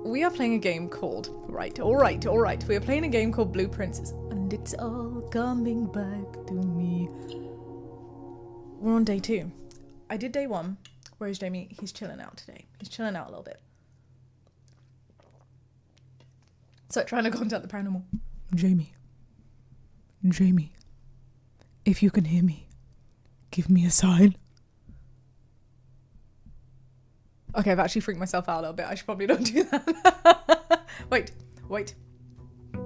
we are playing a game called... All right. We are playing a game called Blueprints. And it's all coming back to me. We're on day 2. I did day 1. Where is Jamie? He's chilling out today. He's chilling out a little bit. So trying to contact the paranormal. Jamie, if you can hear me, give me a sign. Okay, I've actually freaked myself out a little bit. I should probably not do that. Wait. I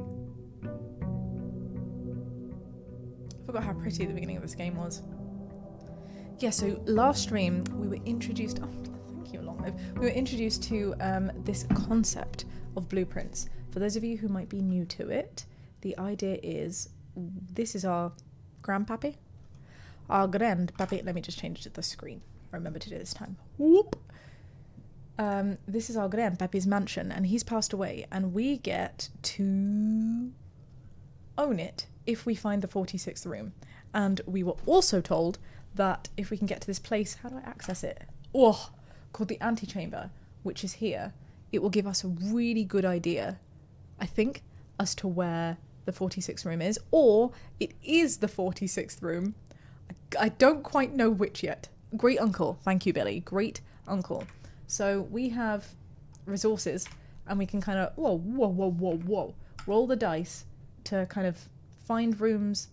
forgot how pretty the beginning of this game was. Yeah, so last stream we were introduced... Oh, thank you, Long Live. We were introduced to this concept of blueprints. For those of you who might be new to it, the idea is... This is our grandpappy. Our grandpappy... Let me just change it to the screen. Remember to do this time. Whoop! This is our grandpappy's mansion, and he's passed away, and we get to own it if we find the 46th room. And we were also told that if we can get to this place, how do I access it? Oh, called the antechamber, which is here. It will give us a really good idea, I think, as to where the 46th room is, or it is the 46th room. I don't quite know which yet. Great uncle. Thank you, Billy. Great uncle. So we have resources, and we can kind of, whoa, roll the dice to kind of find rooms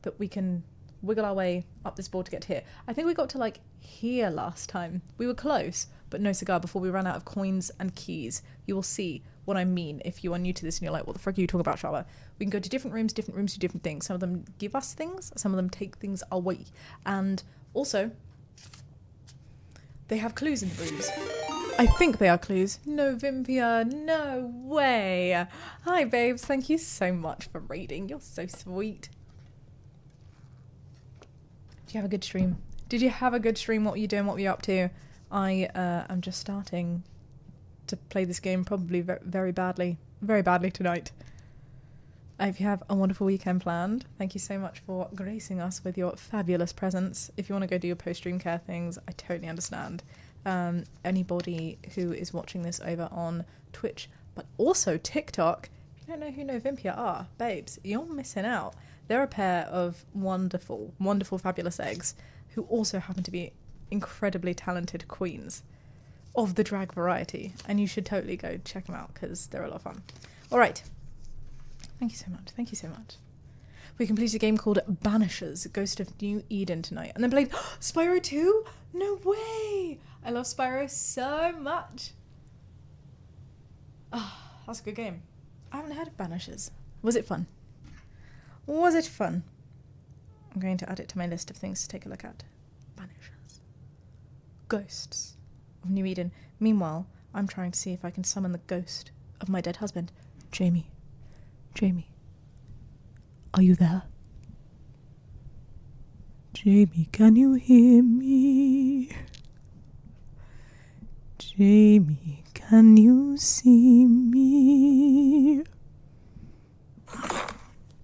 that we can wiggle our way up this board to get to here. I think we got to like here last time. We were close, but no cigar before we ran out of coins and keys. You will see what I mean if you are new to this and you're like, what the frick are you talking about, Shaaba? We can go to different rooms do different things. Some of them give us things, some of them take things away. And also, they have clues in the rooms. I think they are clues. No, Vimpia, no way. Hi, babes. Thank you so much for raiding. You're so sweet. Did you have a good stream? What were you doing? What were you up to? I am just starting to play this game probably very badly. Very badly tonight. I hope you have a wonderful weekend planned. Thank you so much for gracing us with your fabulous presence. If you want to go do your post-stream care things, I totally understand. Anybody who is watching this over on Twitch, but also TikTok, if you don't know who Novimpia are, babes, you're missing out. They're a pair of wonderful, fabulous eggs who also happen to be incredibly talented queens of the drag variety. And you should totally go check them out because they're a lot of fun. All right. Thank you so much. We completed a game called Banishers, Ghost of New Eden tonight. And then played Spyro 2? No way! I love Spyro so much. Ah, that's a good game. I haven't heard of Banishers. Was it fun? I'm going to add it to my list of things to take a look at. Banishers. Ghosts of New Eden. Meanwhile, I'm trying to see if I can summon the ghost of my dead husband. Jamie. Are you there? Jamie, can you hear me? Jamie, can you see me?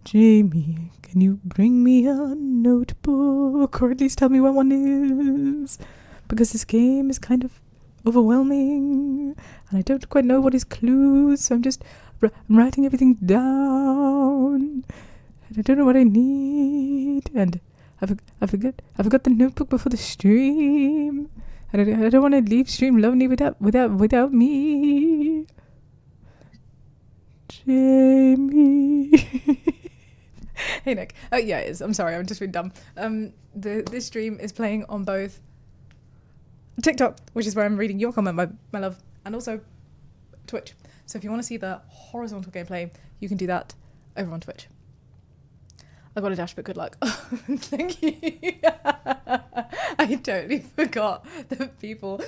Jamie, can you bring me a notebook, or at least tell me where one is? Because this game is kind of overwhelming, and I don't quite know what is clues, so I'm just writing everything down, and I don't know what I need, and I forgot the notebook before the stream, and I don't want to leave stream lonely without me. Jamie. Hey Nick. Oh yeah, it is. I'm sorry, I'm just being dumb. This stream is playing on both TikTok, which is where I'm reading your comment, my love, and also Twitch. So if you want to see the horizontal gameplay, you can do that over on Twitch. I got a dash, but good luck. Thank you. I totally forgot that people...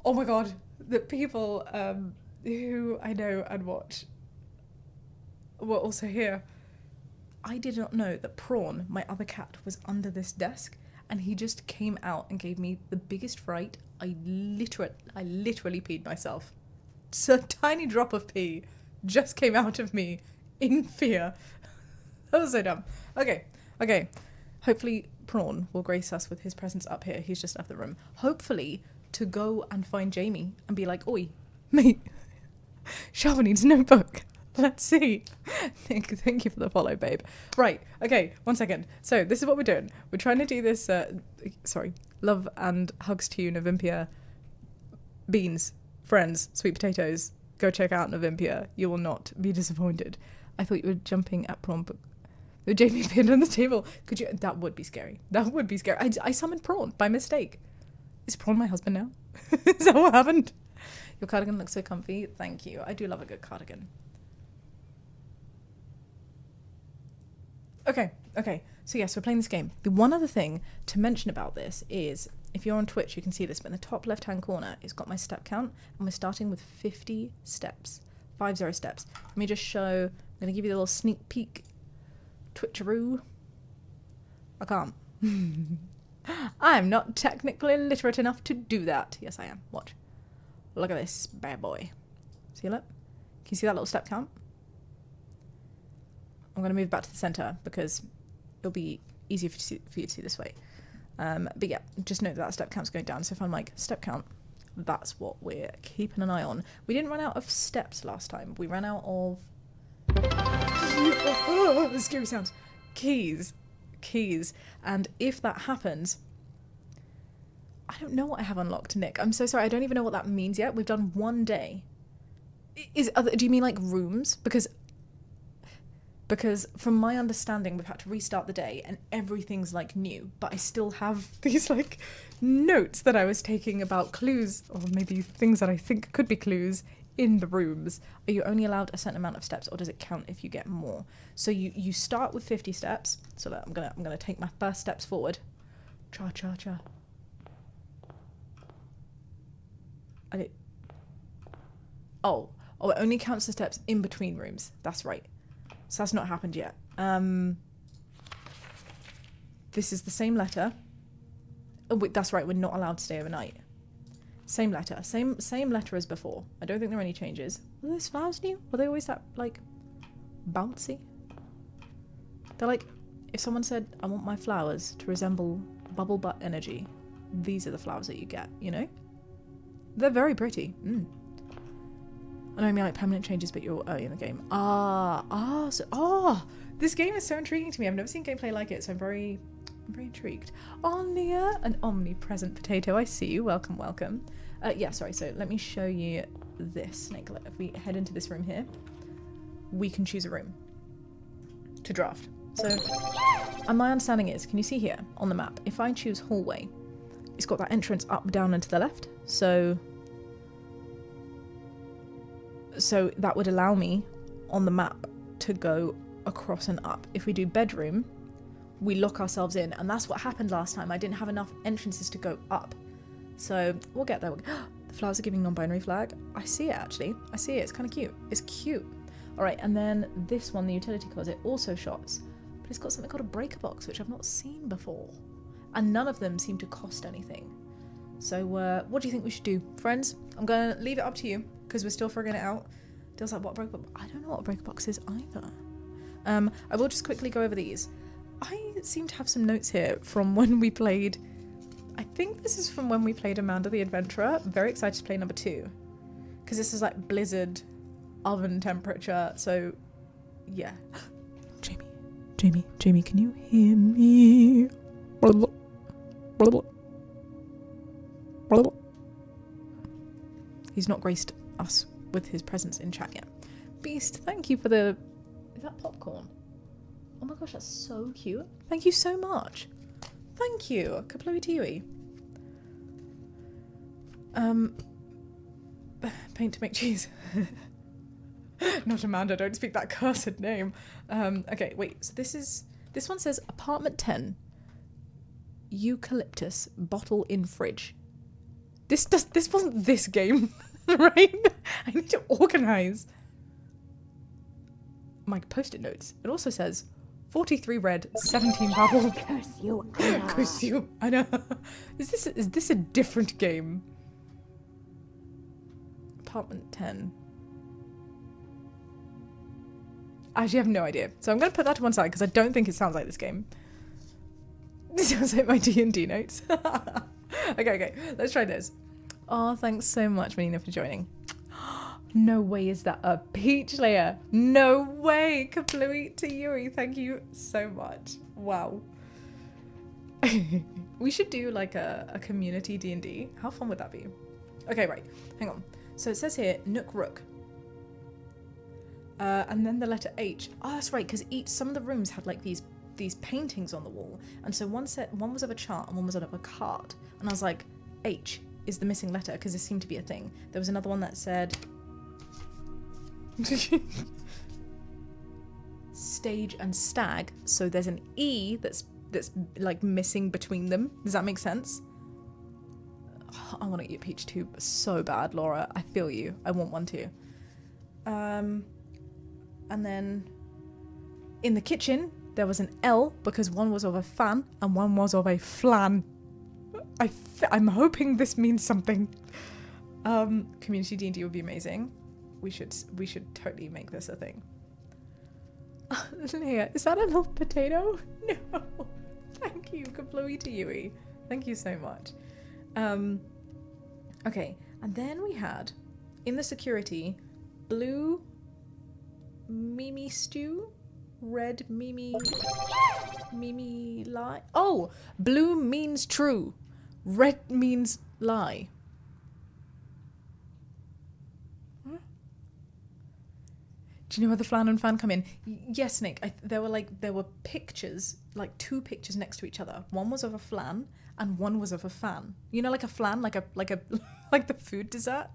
Oh my god. That people who I know and watch were also here. I did not know that Prawn, my other cat, was under this desk, and he just came out and gave me the biggest fright. I literally peed myself. It's a tiny drop of pee just came out of me in fear. That was so dumb. Okay. Hopefully Prawn will grace us with his presence up here. He's just left the room. Hopefully to go and find Jamie and be like, oi, Mate, Shaaba needs a notebook. Let's see. Thank you for the follow, babe. Right, okay, 1 second. So this is what we're doing. We're trying to do this, love and hugs to you, Novimpia. Beans, friends, sweet potatoes. Go check out Novimpia. You will not be disappointed. I thought you were jumping at prawn, but Jamie pinned on the table. Could you? That would be scary. That would be scary. I summoned prawn by mistake. Is prawn my husband now? Is that what happened? Your cardigan looks so comfy. Thank you. I do love a good cardigan. Okay. So yes, we're playing this game. The one other thing to mention about this is, if you're on Twitch, you can see this, but in the top left-hand corner, it's got my step count, and we're starting with 50 steps. 50 steps. Let me just show, I'm going to give you a little sneak peek. Twitcheroo. I can't. I'm not technically literate enough to do that. Yes, I am. Watch. Look at this bad boy. See that? Can you see that little step count? I'm going to move back to the center because it'll be easier for you to see this way. But yeah, just note that step count's going down. So if I'm like, step count, that's what we're keeping an eye on. We didn't run out of steps last time. We ran out of... the scary sounds. Keys. And if that happens... I don't know what I have unlocked, Nick. I'm so sorry. I don't even know what that means yet. We've done 1 day. Do you mean like rooms? Because from my understanding, we've had to restart the day and everything's like new, but I still have these like notes that I was taking about clues, or maybe things that I think could be clues in the rooms. Are you only allowed a certain amount of steps, or does it count if you get more? So you start with 50 steps. So that I'm gonna take my first steps forward. Cha. Okay. Oh, it only counts the steps in between rooms. That's right. So that's not happened yet. This is the same letter. Oh wait, that's right. We're not allowed to stay overnight. Same letter. Same letter as before. I don't think there are any changes. Were those flowers new? Were they always that like bouncy? They're like, if someone said, "I want my flowers to resemble bubble butt energy," these are the flowers that you get. You know? They're very pretty. I know I mean like permanent changes, but you're early in the game. This game is so intriguing to me. I've never seen gameplay like it, so I'm very intrigued. Nia, an omnipresent potato. I see you. Welcome. Yeah, sorry. So let me show you this, Snake. If we head into this room here, we can choose a room to draft. So, and my understanding is, can you see here on the map, if I choose hallway, it's got that entrance up, down, and to the left. So that would allow me on the map to go across and up. If we do bedroom, we lock ourselves in, and that's what happened last time. I didn't have enough entrances to go up. So we'll get there. The flowers are giving non-binary flag. I see it actually. I see it. It's kind of cute. It's cute. All right, and then this one, the utility closet, also shots, but it's got something called a breaker box, which I've not seen before. And none of them seem to cost anything. So what do you think we should do? Friends, I'm going to leave it up to you because we're still figuring it out. Dill's like, what a breaker box? I don't know what a breaker box is either. I will just quickly go over these. I seem to have some notes here from when we played... I think this is from when we played Amanda the Adventurer. I'm very excited to play number 2. Because this is like blizzard oven temperature. So, yeah. Jamie, can you hear me? He's not graced us with his presence in chat yet. Beast, thank you for the... Is that popcorn? Oh my gosh, that's so cute. Thank you so much. Thank you. Kaplooey to you. Paint to make cheese. Not Amanda, don't speak that cursed name. Okay, wait, so this one says apartment 10. Eucalyptus bottle in fridge. This wasn't this game, right? I need to organize my post-it notes. It also says 43 red, 17 purple. Curse you, Anna. Curse you, Anna. Is this a different game? Apartment 10. I actually have no idea. So I'm going to put that to one side because I don't think it sounds like this game. This sounds like my D&D notes. Okay, let's try this. Oh, thanks so much, Melina, for joining. No way is that a peach layer. No way. Kaplooey to Yui. Thank you so much. Wow. We should do like a community D&D. How fun would that be? Okay, right. Hang on. So it says here, Nook Rook. And then the letter H. Oh, that's right, because some of the rooms had like these paintings on the wall. And so one was of a chart and one was of a card. And I was like, H is the missing letter because this seemed to be a thing. There was another one that said... stage and stag. So there's an E that's like missing between them. Does that make sense? Oh, I want to eat a peach too so bad, Laura. I feel you. I want one too. And then in the kitchen, there was an L because one was of a fan and one was of a flan. I'm hoping this means something. Community D&D would be amazing. We should totally make this a thing. Leia, is that a little potato? No. Thank you, Kaplooey to Yui. Thank you so much. Okay, and then we had in the security blue Mimi stew, red Mimi lie. Oh, blue means true, red means lie. Huh? Do you know where the flan and fan come in? Yes, Nick. There were pictures, like 2 pictures next to each other. One was of a flan and one was of a fan. You know, like a flan, like the food dessert.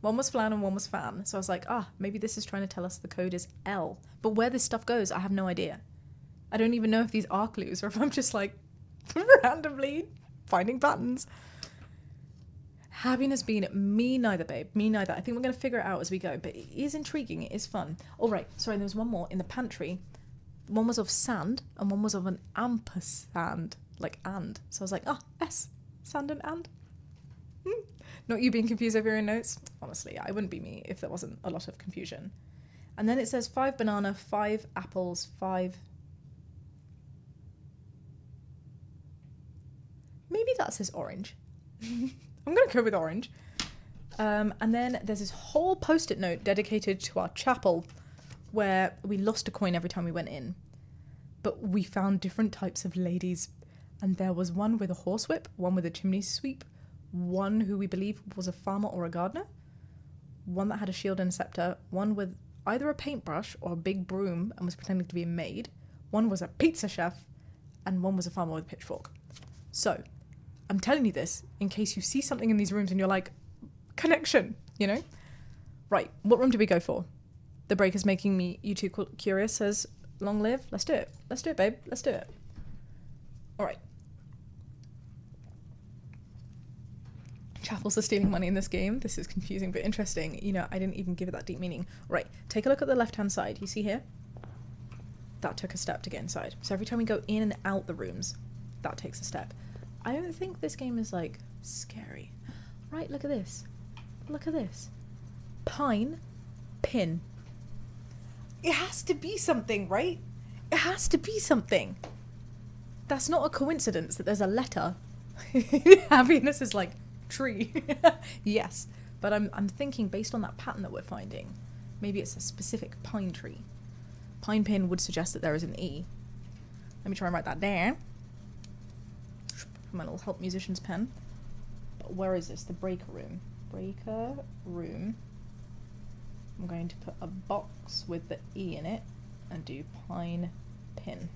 One was flan and one was fan. So I was like, maybe this is trying to tell us the code is L. But where this stuff goes, I have no idea. I don't even know if these are clues or if I'm just like randomly finding patterns. Happiness being me neither, babe. Me neither. I think we're going to figure it out as we go. But it is intriguing. It is fun. All right. Sorry, there was one more in the pantry. One was of sand and one was of an ampersand. Like and. So I was like, S. Sand and. Not you being confused over your own notes. Honestly, I wouldn't be me if there wasn't a lot of confusion. And then it says 5 banana, 5 apples, 5... Maybe that says orange. I'm going to go with orange. And then there's this whole post-it note dedicated to our chapel where we lost a coin every time we went in. But we found different types of ladies. And there was one with a horsewhip, one with a chimney sweep, one who we believe was a farmer or a gardener, one that had a shield and a scepter, one with either a paintbrush or a big broom and was pretending to be a maid, one was a pizza chef, and one was a farmer with a pitchfork. So, I'm telling you this in case you see something in these rooms and you're like, connection, you know? Right, what room do we go for? The break is making me, you too curious, says, long live. Let's do it. Let's do it, babe. Let's do it. All right. Chapels are stealing money in this game. This is confusing but interesting. You know, I didn't even give it that deep meaning. Right, take a look at the left-hand side. You see here? That took a step to get inside. So every time we go in and out the rooms, that takes a step. I don't think this game is, like, scary. Right, look at this. Look at this. Pine, pin. It has to be something, right? It has to be something. That's not a coincidence that there's a letter. Happiness is like... tree. Yes, but I'm thinking based on that pattern that we're finding, maybe it's a specific pine tree. Pine pin would suggest that there is an E. Let me try and write that down. My little help musician's pen. But where is this? The breaker room. Breaker room. I'm going to put a box with the E in it and do pine pin.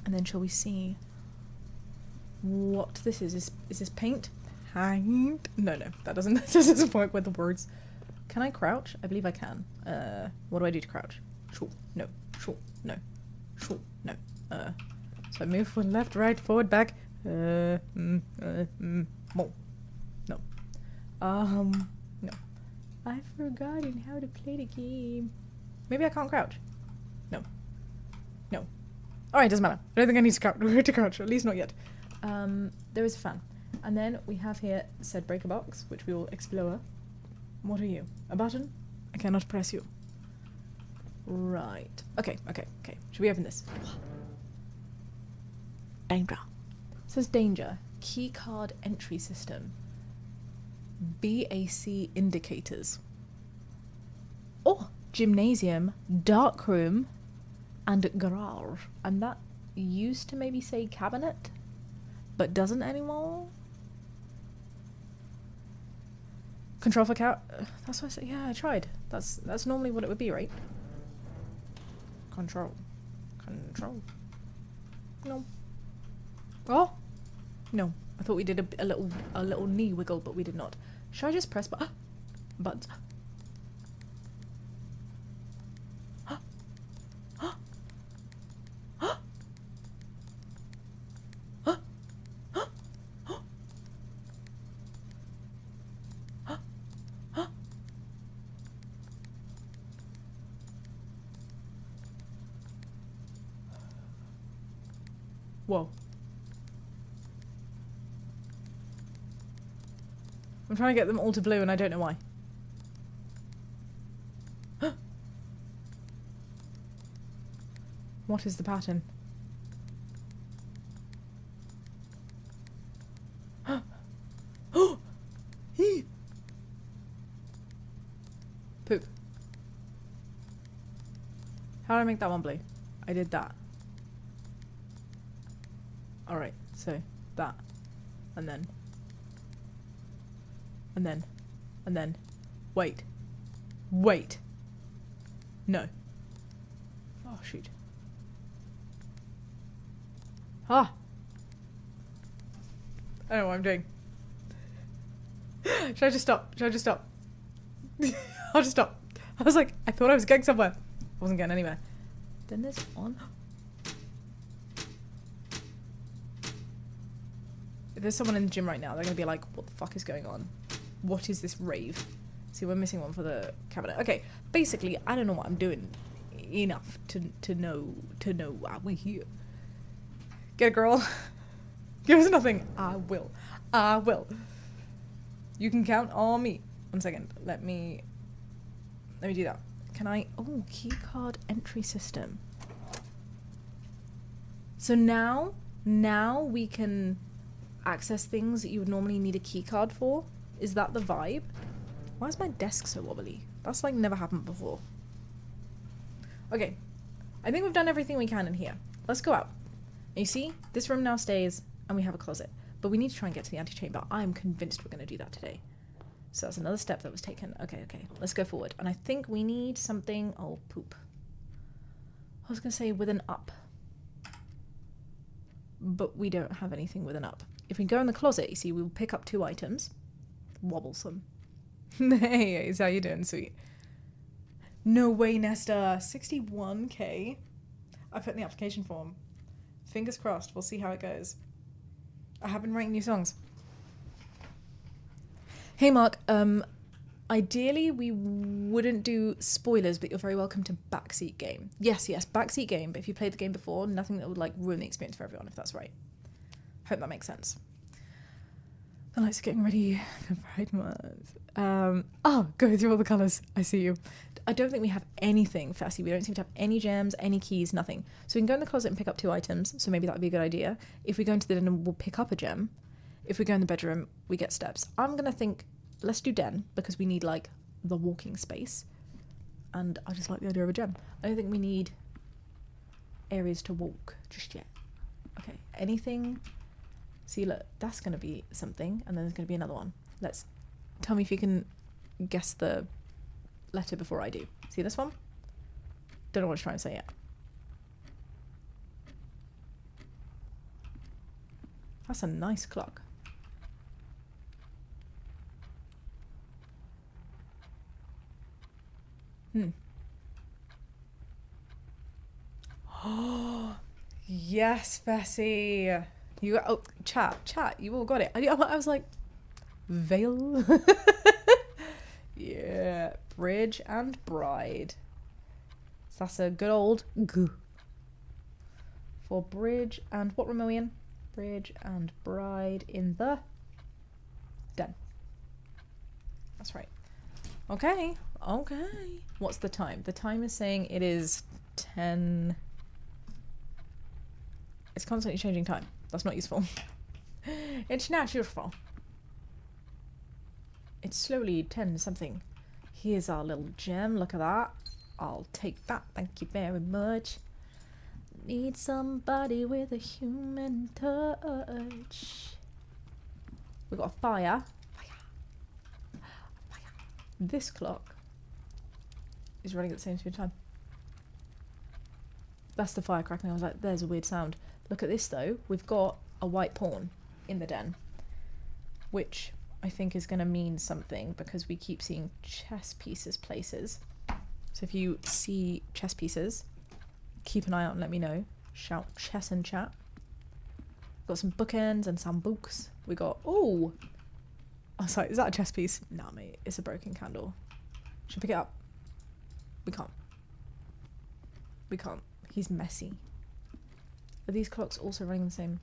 And then shall we see what this is? Is this paint? No, that doesn't work with the words. Can I crouch? I believe I can. What do I do to crouch? Shoo, no, shoo, no, shoo, no. So I move from left, right, forward, back. No. No. No. I've forgotten how to play the game. Maybe I can't crouch. No. No. Alright, doesn't matter. I don't think I need to crouch, at least not yet. There is a fan. And then we have here said breaker box, which we will explore. What are you? A button? I cannot press you. Right. Okay. Should we open this? Danger. It says danger. Keycard entry system. BAC indicators. Oh, gymnasium, dark room, and garage. And that used to maybe say cabinet, but doesn't anymore. Control for cat. That's what I said. Yeah, I tried. That's normally what it would be, right? Control. No. Oh. No. I thought we did a little knee wiggle, but we did not. Should I just press buttons? Whoa. I'm trying to get them all to blue and I don't know why. What is the pattern? Poop. How do I make that one blue? I did that. Alright, so that. And then. Wait. No. Oh, shoot. Ah! I don't know what I'm doing. Should I just stop? I'll just stop. I was like, I thought I was going somewhere. I wasn't getting anywhere. Then there's on. If there's someone in the gym right now, they're gonna be like, what the fuck is going on? What is this rave? See, we're missing one for the cabinet. Okay, basically, I don't know what I'm doing enough to know why we're here. Get a girl. Give us nothing. I will. You can count on me. 1 second. Let me do that. Can I? Oh, keycard entry system. So now we can access things that you would normally need a keycard for. Is that the vibe? Why is my desk so wobbly? That's like never happened before. Okay. I think we've done everything we can in here. Let's go out. And you see, this room now stays, and we have a closet. But we need to try and get to the antechamber. I'm convinced we're going to do that today. So that's another step that was taken. Okay. Let's go forward. And I think we need something... Oh, poop. I was going to say with an up. But we don't have anything with an up. If we go in the closet, you see, we'll pick up 2 items. Wobblesome. Hey, how you doing, sweet? No way, Nesta. 61k. I put in the application form. Fingers crossed. We'll see how it goes. I have been writing new songs. Hey, Mark. Ideally, we wouldn't do spoilers, but you're very welcome to backseat game. Yes, backseat game. But if you played the game before, nothing that would like ruin the experience for everyone, if that's right. Hope that makes sense. The lights are getting ready for Pride Month. Go through all the colours. I see you. I don't think we have anything fussy. We don't seem to have any gems, any keys, nothing. So we can go in the closet and pick up 2 items. So maybe that would be a good idea. If we go into the den, we'll pick up a gem. If we go in the bedroom, we get steps. I'm going to think, let's do den, because we need, like, the walking space. And I just like the idea of a gem. I don't think we need areas to walk just yet. Okay, anything... See, look, that's going to be something, and then there's going to be another one. Tell me if you can guess the letter before I do. See this one? Don't know what it's trying to say yet. That's a nice clock. Oh, yes, Bessie. You got, chat, you all got it. I was like, veil. Yeah, bridge and bride. So that's a good old g. For bridge and what room are we in? Bridge and bride in the den. That's right. Okay. What's the time? The time is saying it is 10. It's constantly changing time. That's not useful. It's not useful. It's slowly 10 something. Here's our little gem. Look at that. I'll take that. Thank you very much. Need somebody with a human touch. We've got a fire. Fire. This clock is running at the same time. That's the fire crackling. I was like, there's a weird sound. Look at this though. We've got a white pawn in the den, which I think is going to mean something because we keep seeing chess pieces places. So if you see chess pieces, keep an eye out and let me know. Shout chess in chat. Got some bookends and some books. We got, oh, sorry, is that a chess piece? Nah, mate, it's a broken candle. Should we pick it up? We can't. We can't. He's messy. Are these clocks also running the same?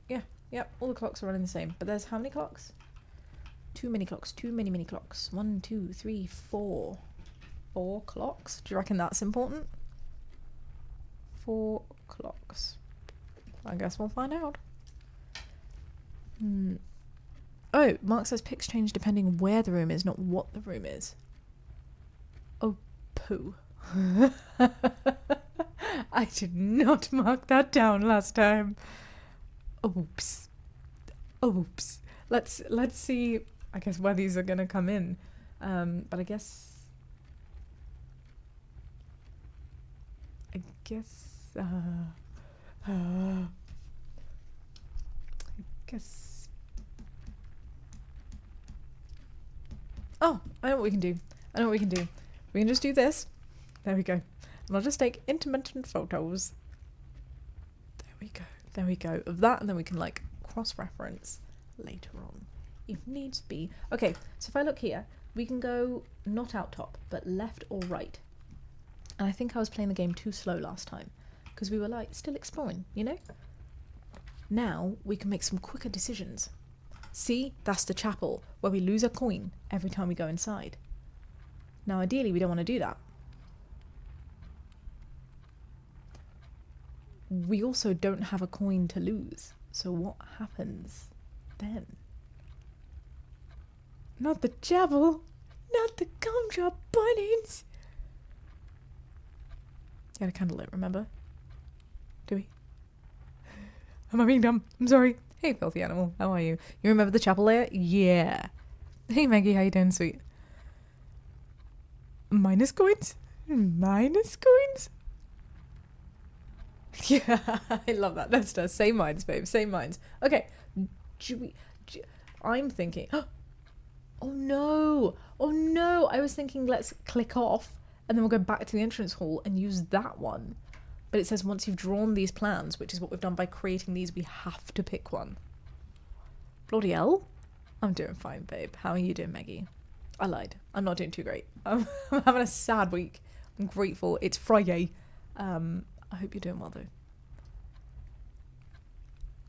Yeah, yep, all the clocks are running the same. But there's how many clocks? Too many clocks, too many clocks. 1, 2, 3, 4. 4 clocks? Do you reckon that's important? 4 clocks. I guess we'll find out. Oh, Mark says picks change depending where the room is, not what the room is. Oh, poo. I did not mark that down last time. Oops. Oops. Let's see, I guess, where these are going to come in. But I guess... Oh, I know what we can do. We can just do this. There we go. And I'll just take intermittent photos. There we go. Of that, and then we can, like, cross-reference later on, if needs be. Okay, so if I look here, we can go not out top, but left or right. And I think I was playing the game too slow last time, because we were, like, still exploring, you know? Now, we can make some quicker decisions. See, that's the chapel, where we lose a coin every time we go inside. Now, ideally, we don't want to do that. We also don't have a coin to lose, so what happens then? Not the chapel! Not the gumdrop bunnies! You had a candle lit, remember? Do we? Am I being dumb? I'm sorry. Hey, filthy animal. How are you? You remember the chapel layer? Yeah. Hey, Maggie. How you doing, sweet? Minus coins? Minus coins? Yeah, I love that. That's us. Same minds, babe. Same minds. Okay. I'm thinking... Oh, no. Oh, no. I was thinking let's click off and then we'll go back to the entrance hall and use that one. But it says once you've drawn these plans, which is what we've done by creating these, we have to pick one. Bloody hell. I'm doing fine, babe. How are you doing, Maggie? I lied. I'm not doing too great. I'm having a sad week. I'm grateful. It's Friday. I hope you're doing well, though.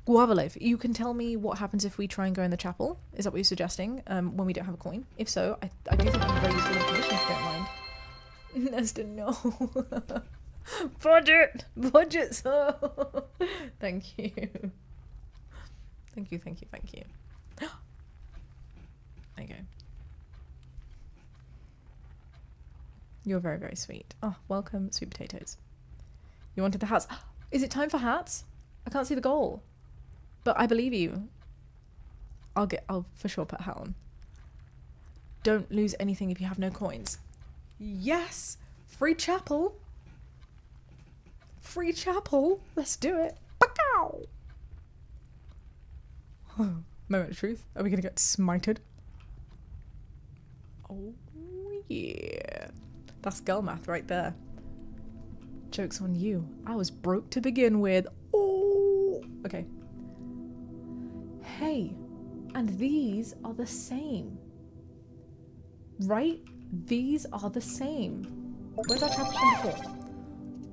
Guava Loaf, you can tell me what happens if we try and go in the chapel? Is that what you're suggesting? When we don't have a coin? If so, I do think I'm very useful information if you don't mind. Nesta, no. Budget, sir. Thank you. Thank you. There you go. You're very, very sweet. Oh, welcome, sweet potatoes. You wanted the hats. Is it time for hats? I can't see the goal. But I believe you. I'll for sure put a hat on. Don't lose anything if you have no coins. Yes! Free chapel! Free chapel! Let's do it. Pow! Moment of truth. Are we gonna get smited? Oh yeah. That's girl math right there. Joke's on you. I was broke to begin with. Oh! Okay. Hey, and these are the same. Right? These are the same. Where's our chapter from before?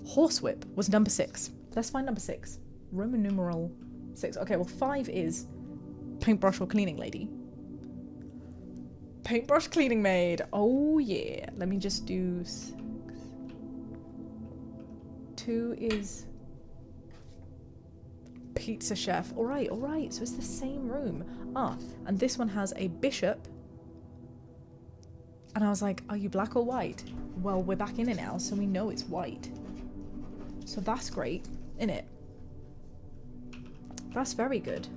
Horsewhip was number 6. Let's find number 6. Roman numeral 6. Okay, well 5 is paintbrush or cleaning lady. Paintbrush cleaning maid. Oh yeah. Let me just do 6. 2 is pizza chef. All right. So it's the same room. Ah, and this one has a bishop And I was like, are you black or white? Well, we're back in it now, so we know it's white. So that's great, innit? That's very good.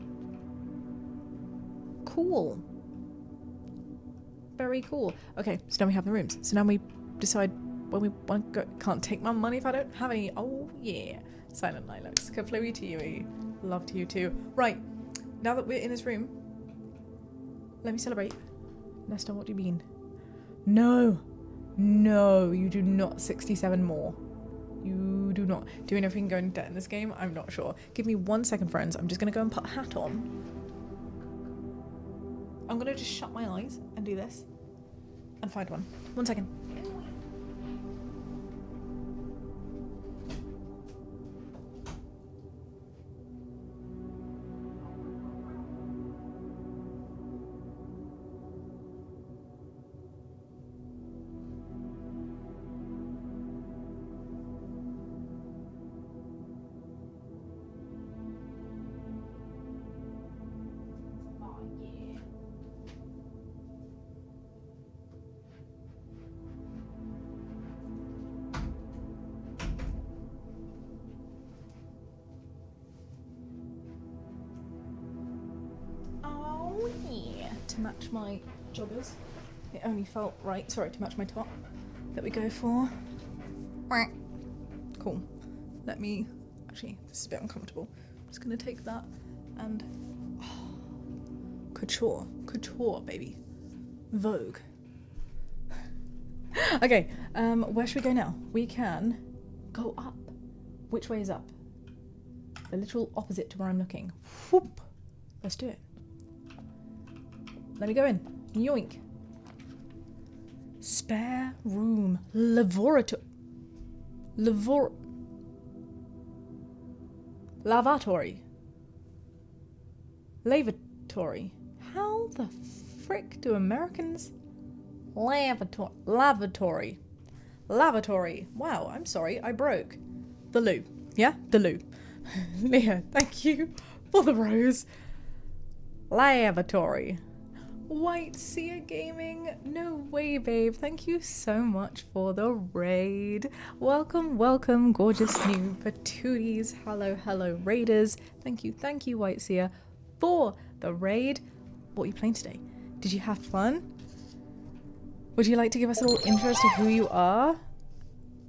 Cool. Very cool. Okay, so now we have the rooms. So now we decide when we want to go. Can't take my money if I don't have any. Oh, yeah. Silent Lilacs. Kaflooey to you. Love to you too. Right. Now that we're in this room, let me celebrate. Nesta, what do you mean? No. No, you do not 67 more. You do not. Do we know if we can go in debt in this game? I'm not sure. Give me 1 second, friends. I'm just going to go and put a hat on. I'm going to just shut my eyes and do this. And find one. 1 second. To match my joggers. It only felt right, sorry, to match my top that we go for. Cool. Let me, actually, this is a bit uncomfortable. I'm just gonna take that and, couture, baby. Vogue. Okay, where should we go now? We can go up. Which way is up? The literal opposite to where I'm looking. Whoop. Let's do it. Let me go in. Yoink. Spare room. Lavatory. Lavatory. How the frick do Americans? Lavatory. Wow, I'm sorry, I broke. The loo. Yeah, the loo. Leah, thank you for the rose. Lavatory. White Seer Gaming, no way, babe. Thank you so much for the raid. Welcome, welcome, gorgeous new patooties. Hello, raiders. Thank you, White Seer, for the raid. What are you playing today? Did you have fun? Would you like to give us a little intro to who you are?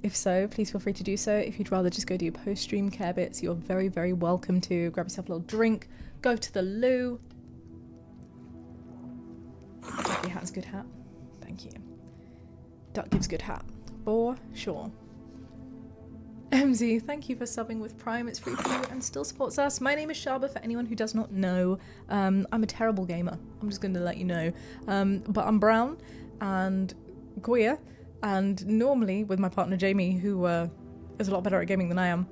If so, please feel free to do so. If you'd rather just go do your post-stream care bits, you're very, very welcome to. Grab yourself a little drink, go to the loo. Your hat's a good hat. Thank you. Duck gives good hat. For sure. MZ, thank you for subbing with Prime. It's free for you and still supports us. My name is Shaaba, for anyone who does not know. I'm a terrible gamer. I'm just going to let you know. But I'm brown and queer. And normally with my partner Jamie, who is a lot better at gaming than I am.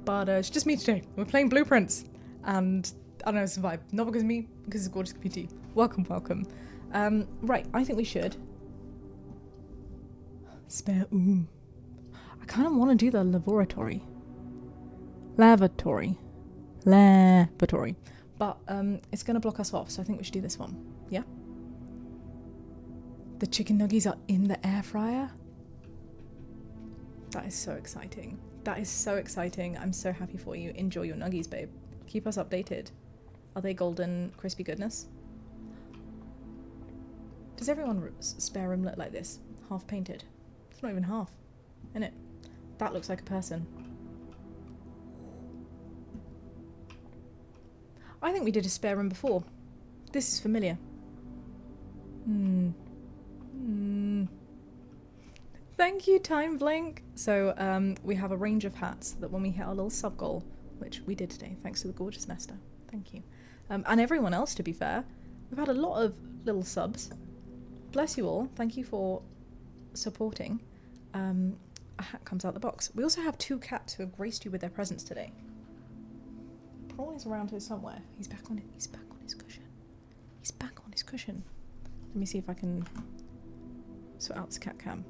But it's just me today. We're playing Blueprints. And I don't know, it's a vibe. Not because of me, because it's a gorgeous community. Welcome, welcome. Right, I think we should. Spare room. I kind of want to do the lavatory. But, it's going to block us off, so I think we should do this one. Yeah? The chicken nuggies are in the air fryer? That is so exciting. That is so exciting. I'm so happy for you. Enjoy your nuggies, babe. Keep us updated. Are they golden, crispy goodness? Does everyone's spare room look like this? Half painted? It's not even half, innit? That looks like a person. I think we did a spare room before. This is familiar. Thank you, Time Blink. So we have a range of hats that when we hit our little sub goal, which we did today, thanks to the gorgeous Nesta. Thank you. And everyone else, to be fair. We've had a lot of little subs. Bless you all. Thank you for supporting. A hat comes out the box. We also have 2 cats who have graced you with their presence today. Prawn is around here somewhere. He's back on it. He's back on his cushion. He's back on his cushion. Let me see if I can sort out this cat cam.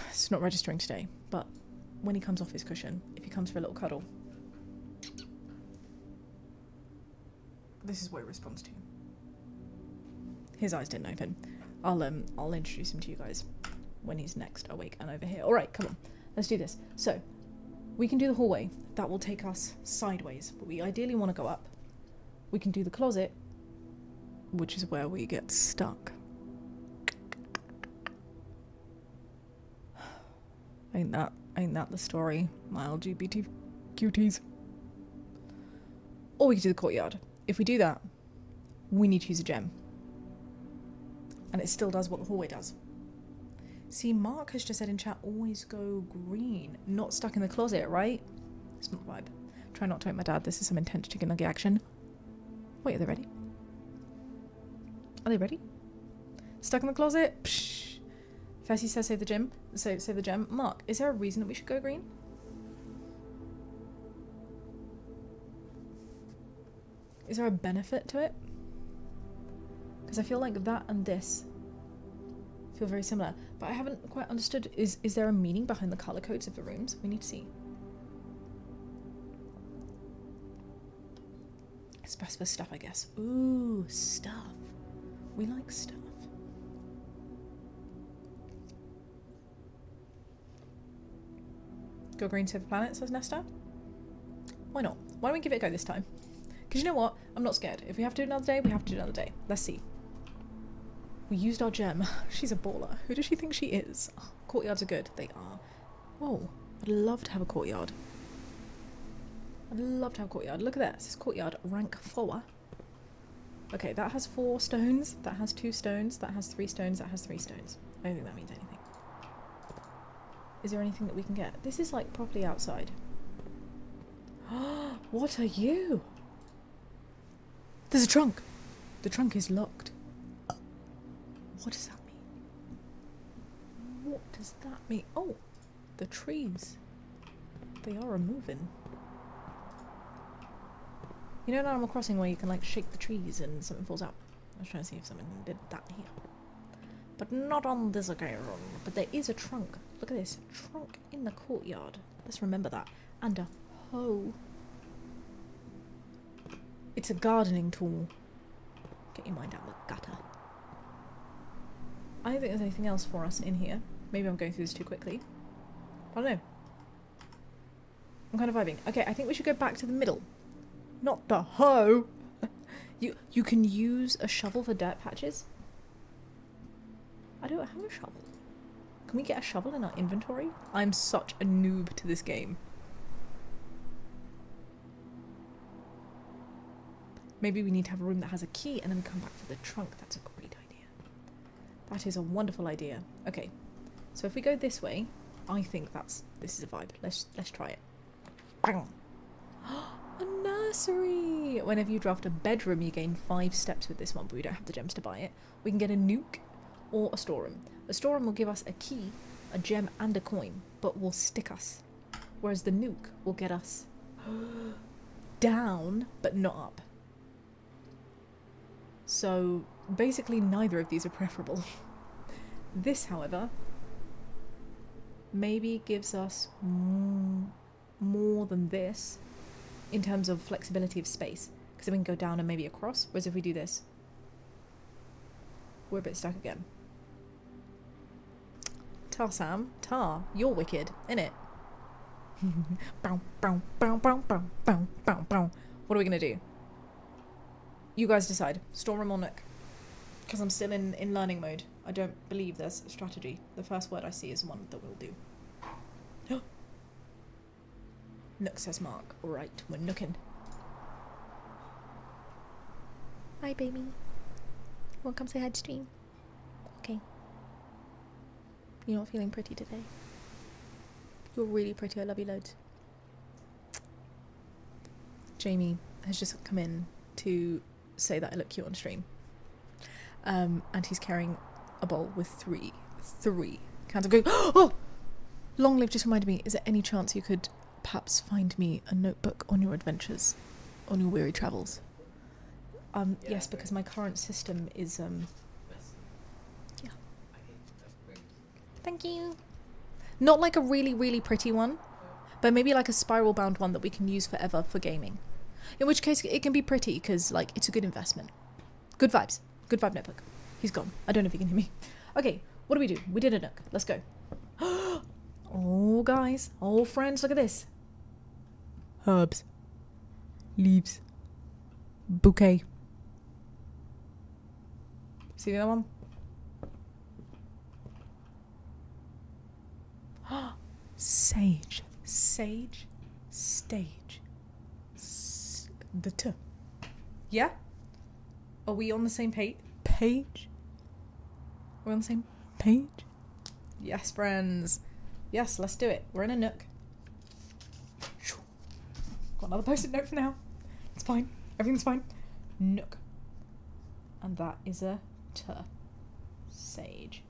It's not registering today, but when he comes off his cushion, if he comes for a little cuddle, this is what he responds to. His eyes didn't open. I'll introduce him to you guys when he's next awake and over here. All right, come on. Let's do this. So, we can do the hallway. That will take us sideways, but we ideally want to go up. We can do the closet, which is where we get stuck. Ain't that the story, my LGBT cuties? Or we can do the courtyard. If we do that, we need to use a gem. And it still does what the hallway does. See, Mark has just said in chat, always go green. Not stuck in the closet, right? It's not the vibe. Try not to hit my dad. This is some intense chicken nugget action. Wait, are they ready? Are they ready? Stuck in the closet? Psh. Fessy says save the gem. Save the gem. Mark, is there a reason that we should go green? Is there a benefit to it? Because I feel like that and this feel very similar. But I haven't quite understood, is there a meaning behind the colour codes of the rooms? We need to see. It's best for stuff, I guess. Ooh, stuff. We like stuff. Go green, save the planet, says Nesta. Why not? Why don't we give it a go this time? Because you know what? I'm not scared. If we have to do another day, we have to do another day. Let's see. We used our gem. She's a baller. Who does she think she is? Oh, courtyards are good. They are. Whoa. I'd love to have a courtyard. I'd love to have a courtyard. Look at this. This courtyard, rank 4. Okay, that has 4 stones. That has 2 stones. That has 3 stones. That has 3 stones. I don't think that means anything. Is there anything that we can get? This is like properly outside. What are you? There's a trunk. The trunk is locked. What does that mean? What does that mean? Oh, the trees. They are moving. You know in Animal Crossing where you can like shake the trees and something falls out? I was trying to see if something did that here. But not on this occasion. But there is a trunk. Look at this. Trunk in the courtyard. Let's remember that. And a hoe. It's a gardening tool. Get your mind out of the gutter. I don't think there's anything else for us in here. Maybe I'm going through this too quickly. I don't know. I'm kind of vibing. Okay, I think we should go back to the middle. Not the hoe! You can use a shovel for dirt patches? I don't have a shovel. Can we get a shovel in our inventory? I'm such a noob to this game. Maybe we need to have a room that has a key and then come back for the trunk. That's a great idea. That is a wonderful idea. Okay, so if we go this way, I think this is a vibe. Let's try it. Bang! A nursery! Whenever you draft a bedroom, you gain 5 steps with this one, but we don't have the gems to buy it. We can get a nuke or a storeroom. A storeroom will give us a key, a gem and a coin, but will stick us. Whereas the nuke will get us down, but not up. So basically neither of these are preferable. This, however, maybe gives us more than this in terms of flexibility of space, because then we can go down and maybe across, whereas if we do this, we're a bit stuck again. Tar Sam, Tar, you're wicked, innit? Bow, bow, bow, bow, bow, bow, bow, bow. What are we gonna do? You guys decide. Storeroom or nook? Because I'm still in learning mode. I don't believe there's a strategy. The first word I see is one that we'll do. Nook, says Mark. Alright, we're nooking. Hi, baby. Wanna come say hi to stream? Okay. You're not feeling pretty today. You're really pretty. I love you loads. Jamie has just come in to say that I look cute on stream. And he's carrying a bowl with three cans of going. Oh! Longlive just reminded me, is there any chance you could perhaps find me a notebook on your adventures, on your weary travels? Yes, because my current system is, yeah. Thank you. Not like a really, really pretty one, but maybe like a spiral bound one that we can use forever for gaming. In which case it can be pretty because like it's a good investment. Good vibes. Good vibe notebook. He's gone. I don't know if he can hear me. Okay, what do we do? We did a nook. Let's go. Oh, guys. Oh, friends, look at this. Herbs. Leaves. Bouquet. See that one? Sage. Sage. Stage. The T. Yeah? Are we on the same page? We're on the same page? Yes, friends. Yes, let's do it. We're in a nook. Got another post-it note for now. It's fine. Everything's fine. Nook. And that is a T. Sage.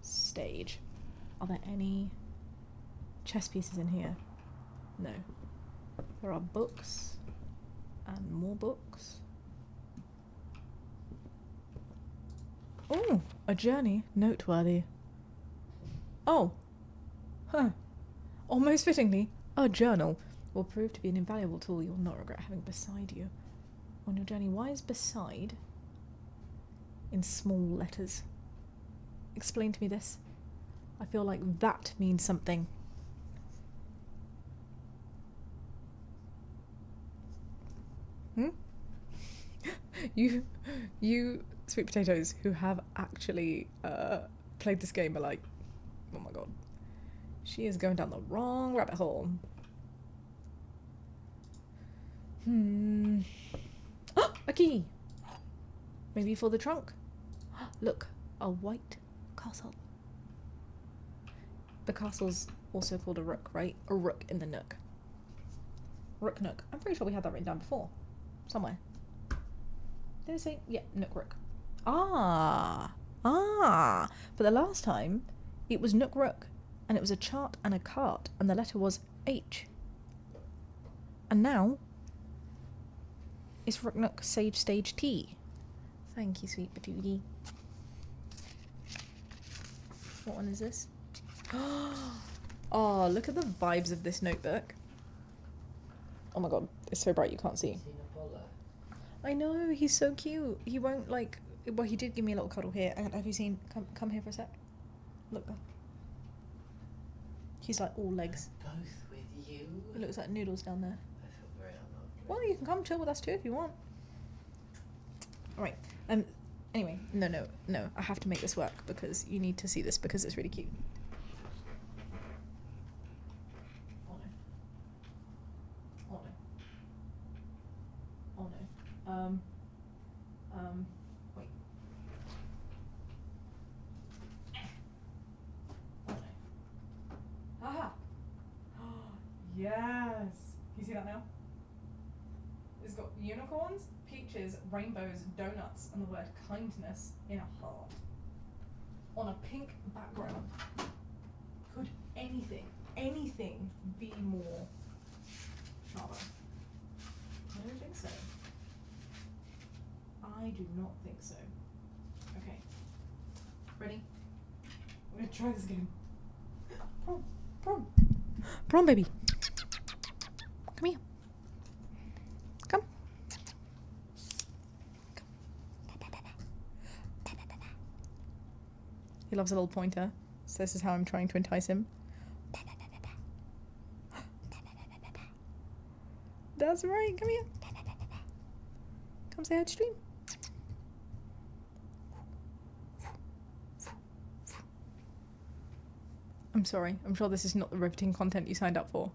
Stage. Are there any chess pieces in here? No. There are books. And more books. Oh, a journey. Noteworthy. Oh. Huh. Almost fittingly, a journal will prove to be an invaluable tool you will not regret having beside you on your journey. Why is beside in small letters? Explain to me this. I feel like that means something. You sweet potatoes who have actually played this game are like, oh my god, she is going down the wrong rabbit hole. Oh, a key. Maybe for the trunk. Look, a white castle. The castle's also called a rook, right? A rook in the nook. Rook nook. I'm pretty sure we had that written down before. Somewhere. Did it say? Yeah, nook rook. Ah. But the last time, it was nook rook. And it was a chart and a cart. And the letter was H. And now, it's rook nook sage stage T. Thank you, sweet patootie. What one is this? Oh, look at the vibes of this notebook. Oh my god, it's so bright you can't see. I know, he's so cute. He won't like, well, he did give me a little cuddle here. And have you seen, come here for a sec. Look there. He's like all legs. Both with you. It looks like noodles down there. I feel very unlovely. Well, you can come chill with us too if you want. Alright, anyway, no, I have to make this work because you need to see this because it's really cute. Wait. Oh no. Haha! Yes! Can you see that now? It's got unicorns, peaches, rainbows, donuts, and the word kindness in a heart. On a pink background. Could anything be more Shaaba? I don't think so. I do not think so. Okay. Ready? I'm gonna try this again. Prom. Prom, baby. Come here. Come. He loves a little pointer, so this is how I'm trying to entice him. That's right, come here. Come say hi to stream. I'm sorry, I'm sure this is not the riveting content you signed up for.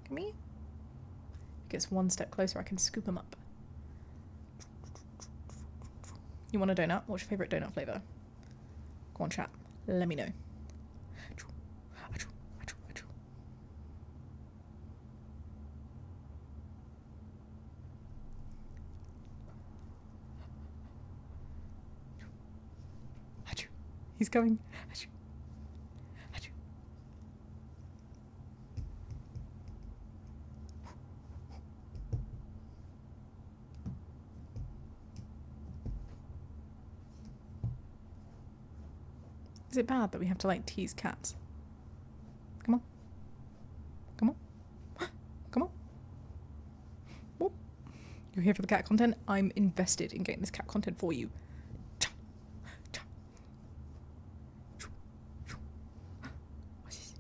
Come here. He gets one step closer, I can scoop him up. You want a donut? What's your favourite donut flavour? Go on, chat. Let me know. He's coming. Is it bad that we have to like tease cats? Come on. Come on. Come on. You're here for the cat content? I'm invested in getting this cat content for you. What's this?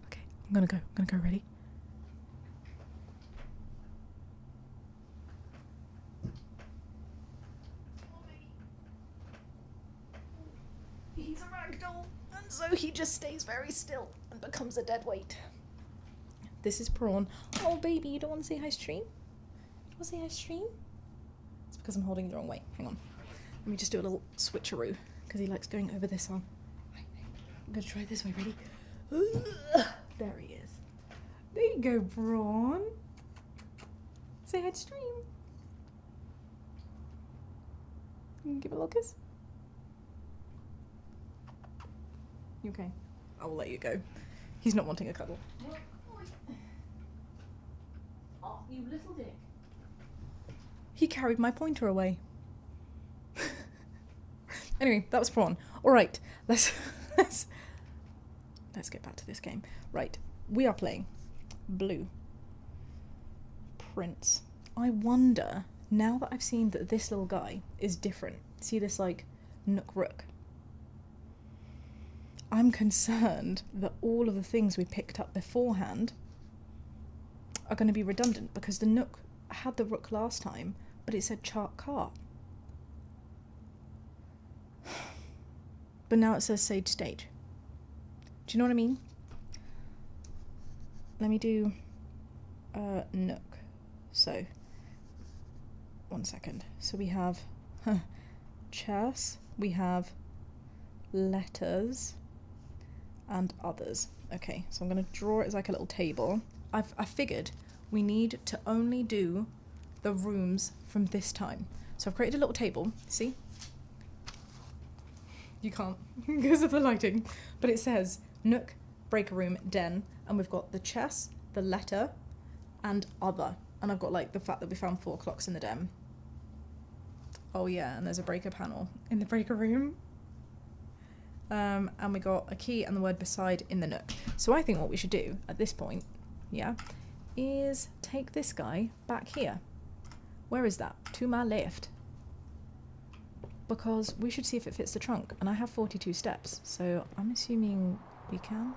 Okay, I'm gonna go, ready? He's a ragdoll, and so he just stays very still and becomes a dead weight. This is Prawn. Oh, baby, you don't want to say hi stream? You want to say hi stream? It's because I'm holding it the wrong way. Hang on. Let me just do a little switcheroo, because he likes going over this arm. I'm going to try it this way. Ready? There he is. There you go, Prawn. Say hi to stream. You can give it a little kiss. You okay? I will let you go. He's not wanting a cuddle. Oh, you little dick. He carried my pointer away. Anyway, that was Prawn. Alright, let's get back to this game. Right, we are playing Blue Prince. I wonder, now that I've seen that this little guy is different, see this like Nook Rook, I'm concerned that all of the things we picked up beforehand are going to be redundant, because the Nook had the Rook last time, but it said chart cart. But now it says Sage Stage. Do you know what I mean? Let me do Nook. So, 1 second. So we have chess, we have letters, and others. Okay, so I'm going to draw it as like a little table. I figured we need to only do the rooms from this time. So I've created a little table, see? You can't because of the lighting. But it says Nook, breaker room, den, and we've got the chess, the letter, and other. And I've got like the fact that we found 4 clocks in the den. Oh yeah, and there's a breaker panel in the breaker room. And we got a key and the word beside in the Nook. So I think what we should do at this point, yeah, is take this guy back here. Where is that? To my left. Because we should see if it fits the trunk. And I have 42 steps, so I'm assuming we can.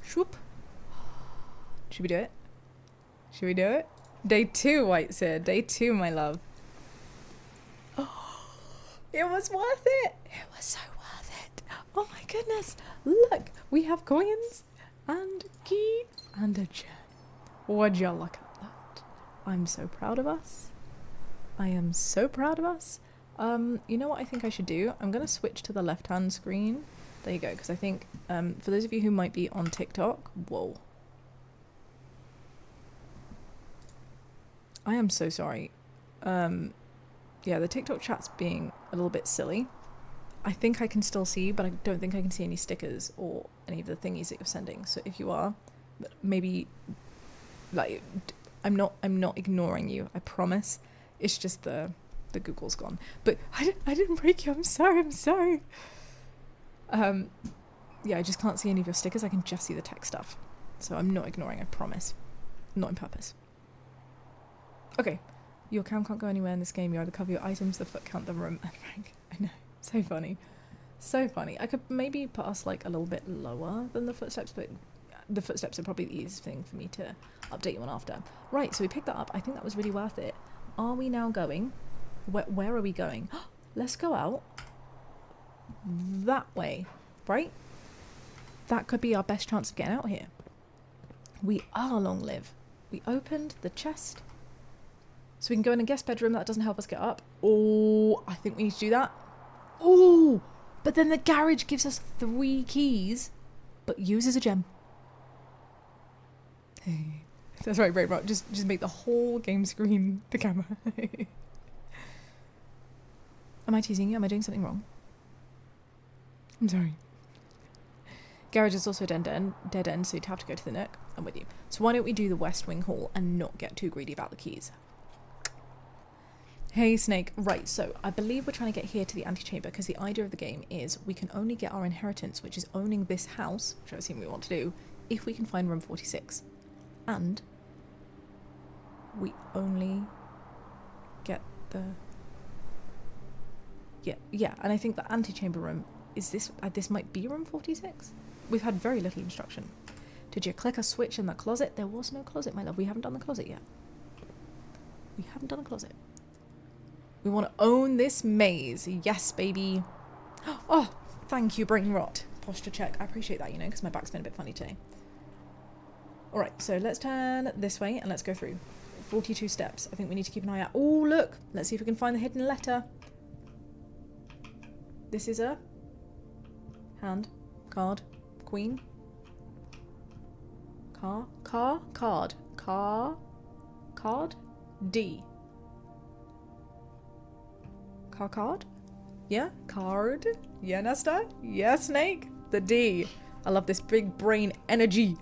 Shoop. Should we do it? Should we do it? Day 2, White said. Day 2, my love. It was worth it. It was so worth it. Oh my goodness. Look, we have coins and key and a gem. Would you look at that? I'm so proud of us. I am so proud of us. You know what I think I should do? I'm going to switch to the left-hand screen. There you go, because I think for those of you who might be on TikTok, whoa. I am so sorry. Yeah, the TikTok chat's being a little bit silly. I think I can still see, but I don't think I can see any stickers or any of the thingies that you're sending. So if you are, maybe, like, I'm not ignoring you. I promise. It's just the Google's gone. But I didn't break you. I'm sorry. Yeah, I just can't see any of your stickers. I can just see the tech stuff. So I'm not ignoring. I promise. Not on purpose. Okay. Your cam can't go anywhere in this game. You either cover your items, the foot count, the room, and rank. I know. So funny. So funny. I could maybe put us like a little bit lower than the footsteps, but the footsteps are probably the easiest thing for me to update you on after. Right, so we picked that up. I think that was really worth it. Are we now going? Where are we going? Let's go out that way, right? That could be our best chance of getting out here. We are long live. We opened the chest. So we can go in a guest bedroom. That doesn't help us get up. Oh, I think we need to do that. Oh, but then the garage gives us 3 keys, but uses a gem. That's right, right. Just make the whole game screen the camera. Am I teasing you? Am I doing something wrong? I'm sorry. Garage is also a dead end, so you'd have to go to the Nook. I'm with you. So why don't we do the West Wing Hall and not get too greedy about the keys? Hey, Snake. Right, so I believe we're trying to get here to the antechamber because the idea of the game is we can only get our inheritance, which is owning this house, which I assume we want to do, if we can find room 46. And we only get the... Yeah, and I think the antechamber room is this... this might be room 46? We've had very little instruction. Did you click a switch in the closet? There was no closet, my love. We haven't done the closet yet. We haven't done a closet. We want to own this maze. Yes, baby. Oh, thank you, brain rot. Posture check. I appreciate that, you know, because my back's been a bit funny today. All right, so let's turn this way and let's go through. 42 steps. I think we need to keep an eye out. Oh, look. Let's see if we can find the hidden letter. This is a hand, card, queen, card, D. Card? Yeah? Card? Yeah, Nesta? Yeah, Snake? The D. I love this big brain energy.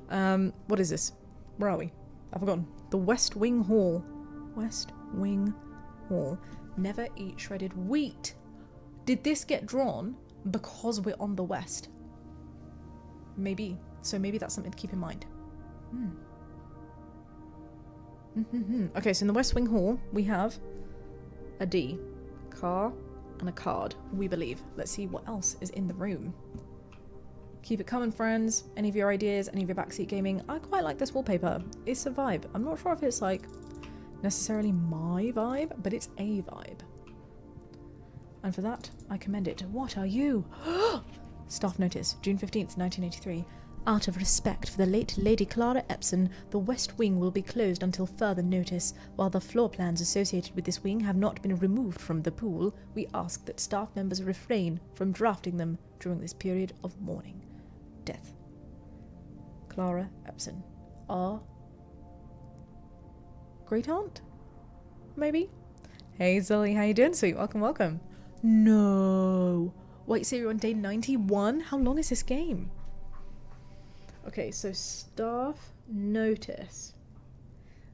What is this? Where are we? I've forgotten. The West Wing Hall. West Wing Hall. Never eat shredded wheat. Did this get drawn because we're on the west? Maybe. So maybe that's something to keep in mind. Okay, so in the West Wing Hall, we have a D, car, and a card, we believe. Let's see what else is in the room. Keep it coming, friends. Any of your ideas, any of your backseat gaming? I quite like this wallpaper. It's a vibe. I'm not sure if it's like necessarily my vibe, but it's a vibe. And for that, I commend it. What are you? Staff notice, June 15th, 1983. Out of respect for the late Lady Clara Epson, the West Wing will be closed until further notice. While the floor plans associated with this wing have not been removed from the pool, we ask that staff members refrain from drafting them during this period of mourning. Death. Clara Epson. Our great aunt? Maybe? Hey Zully, how you doing, sweet? Welcome, welcome. No. Wait, so you're on day 91? How long is this game? Okay, so staff notice.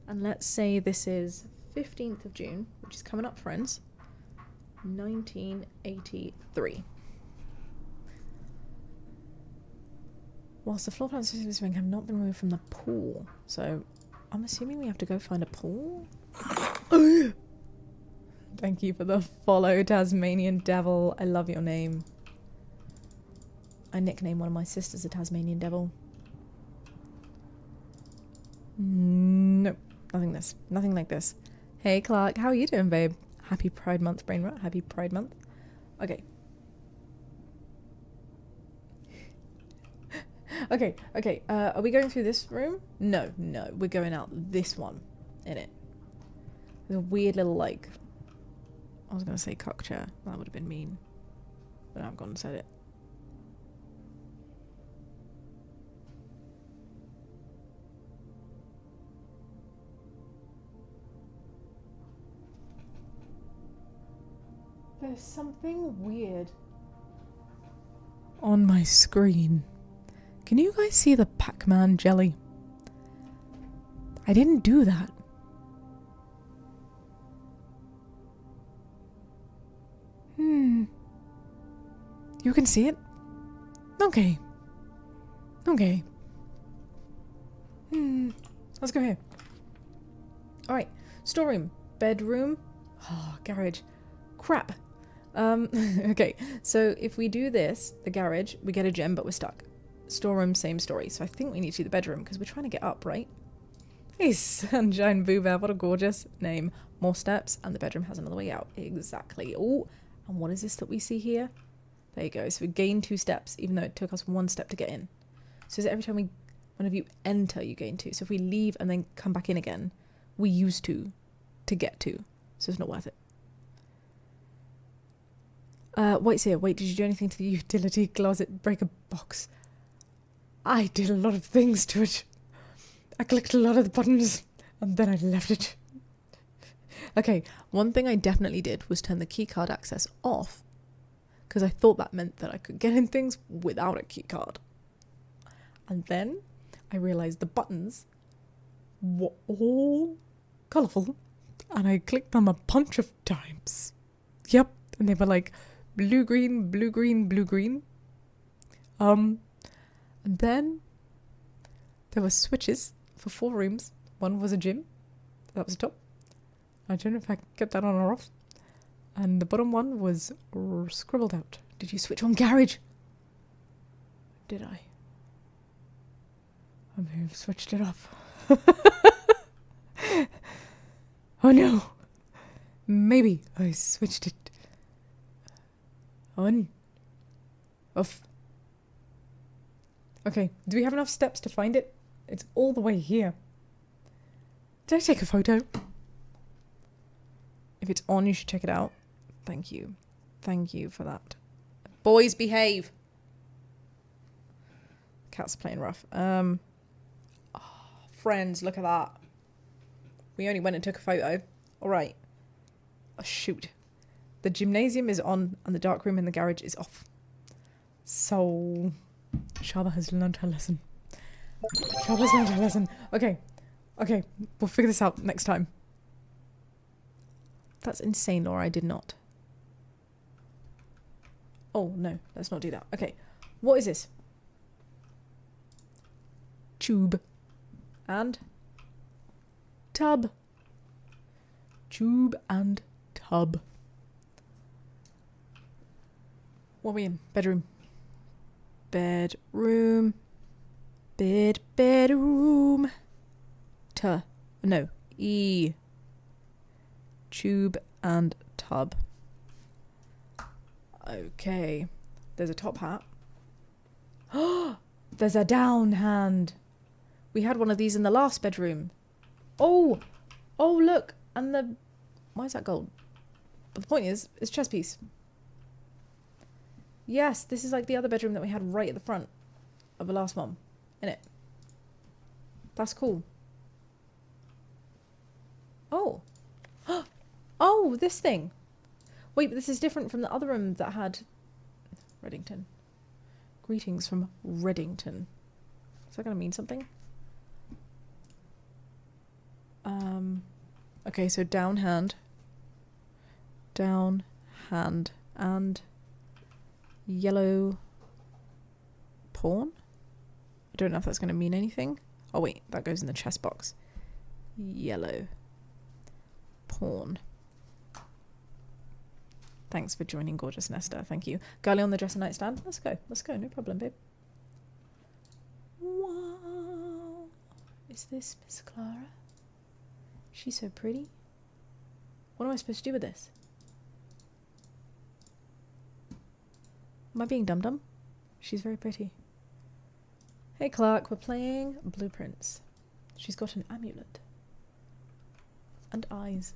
And let's say this is 15th of June, which is coming up, friends. 1983. Whilst the floor plans associated with this wing have not been removed from the pool. So, I'm assuming we have to go find a pool? Thank you for the follow, Tasmanian Devil. I love your name. I nicknamed one of my sisters a Tasmanian Devil. Nope. Nothing like this. Hey Clark, how are you doing, babe? Happy Pride Month, brain rot. Happy Pride Month. Okay. Okay. Are we going through this room? No. We're going out this one. In it. There's a weird little, like... I was going to say cock chair. That would have been mean. But I've gone and said it. There's something weird on my screen. Can you guys see the Pac-Man jelly? I didn't do that. You can see it? Okay. Let's go here. Alright. Storeroom. Bedroom. Oh, garage. Crap. Okay. So if we do this, the garage, we get a gem, but we're stuck. Storeroom, same story. So I think we need to do the bedroom because we're trying to get up, right? Hey, Sunshine Boo Bear. What a gorgeous name. More steps, and the bedroom has another way out. Exactly. Oh, and what is this that we see here? There you go. So we gain 2 steps, even though it took us 1 step to get in. So is it every time whenever you enter, you gain 2. So if we leave and then come back in again, we use 2 to get 2. So it's not worth it. Wait, did you do anything to the utility closet breaker box? I did a lot of things to it. I clicked a lot of the buttons and then I left it. Okay, one thing I definitely did was turn the keycard access off because I thought that meant that I could get in things without a keycard. And then I realised the buttons were all colourful And I clicked them a bunch of times. Yep. And they were like blue, green, blue, green, blue, green. And then there were switches for 4 rooms. One was a gym. That was top. I don't know if I can get that on or off. And the bottom one was scribbled out. Did you switch on garage? Did I? I may have switched it off. Oh no. Maybe I switched it on. Off. Okay, do we have enough steps to find it? It's all the way here. Did I take a photo? If it's on, you should check it out. Thank you. Thank you for that. Boys, behave. Cat's playing rough. Friends, look at that. We only went and took a photo. All right. Oh, shoot. The gymnasium is on and the dark room in the garage is off. So, Shaaba has learned her lesson. Shaaba's learned her lesson. Okay. Okay. We'll figure this out next time. That's insane, Laura. I did not. Oh, no. Let's not do that. Okay. What is this? Tube. And tub. Tube and tub. What are we in? Bedroom. Bedroom. Bedroom. No. E. Tube and tub. Okay. There's a top hat. Oh, there's a down hand. We had one of these in the last bedroom. Oh, oh look, and the why is that gold? But the point is, it's chess piece. Yes, this is like the other bedroom that we had right at the front of the last one, innit? That's cool. Oh, oh, this thing. Wait, but this is different from the other room that had Reddington. Greetings from Reddington. Is that going to mean something? Okay, so down hand, and yellow pawn. I don't know if that's going to mean anything. Oh wait, that goes in the chess box. Yellow pawn. Thanks for joining, gorgeous Nesta. Thank you. Girlie on the dresser nightstand. Let's go. Let's go. No problem, babe. Wow. Is this Miss Clara? She's so pretty. What am I supposed to do with this? Am I being dum-dum? She's very pretty. Hey Clark, we're playing Blueprints. She's got an amulet. And eyes.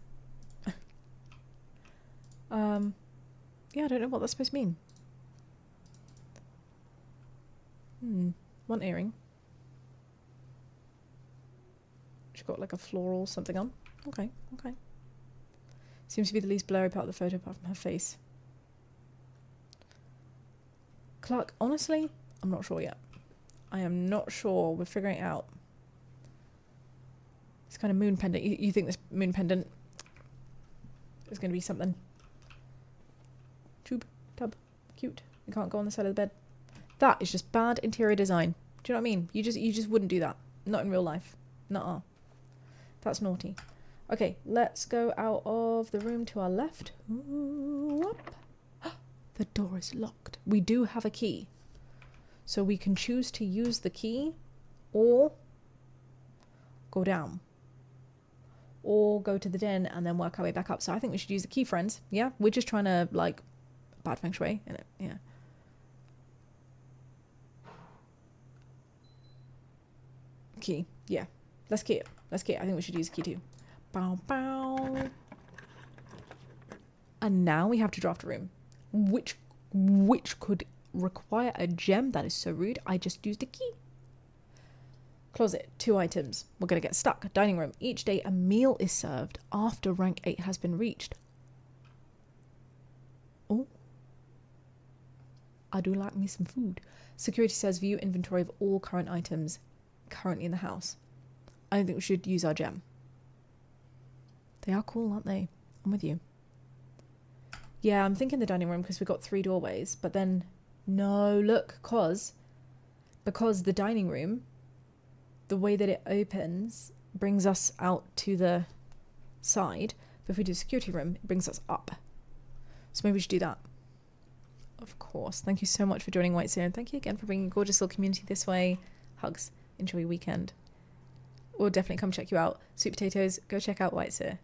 Yeah, I don't know what that's supposed to mean. One earring. She's got like a floral something on. Okay, okay. Seems to be the least blurry part of the photo apart from her face. Clark, honestly, I'm not sure yet. I am not sure. We're figuring it out. It's kind of moon pendant. You think this moon pendant is going to be something? Tube, tub, cute. You can't go on the side of the bed. That is just bad interior design. Do you know what I mean? You just wouldn't do that. Not in real life. Nuh-uh. That's naughty. Okay, let's go out of the room to our left. Ooh, the door is locked. We do have a key. So we can choose to use the key or go down. Or go to the den and then work our way back up. So I think we should use the key, friends. Yeah? We're just trying to, like, bad feng shui, innit? Yeah. Key. Yeah. Let's key it. Let's key it. I think we should use the key too. Bow, bow. And now we have to draft a room. Which could require a gem. That is so rude. I just used the key. Closet. 2 items. We're going to get stuck. Dining room. Each day a meal is served after rank 8 has been reached. Oh. I do like me some food. Security says view inventory of all current items currently in the house. I think we should use our gem. They are cool, aren't they? I'm with you. Yeah, I'm thinking the dining room because we've got 3 doorways. But then, no, look, because the dining room, the way that it opens brings us out to the side. But if we do a security room, it brings us up. So maybe we should do that. Of course. Thank you so much for joining White Seer. And thank you again for bringing a gorgeous little community this way. Hugs. Enjoy your weekend. We'll definitely come check you out. Sweet potatoes, go check out White Seer.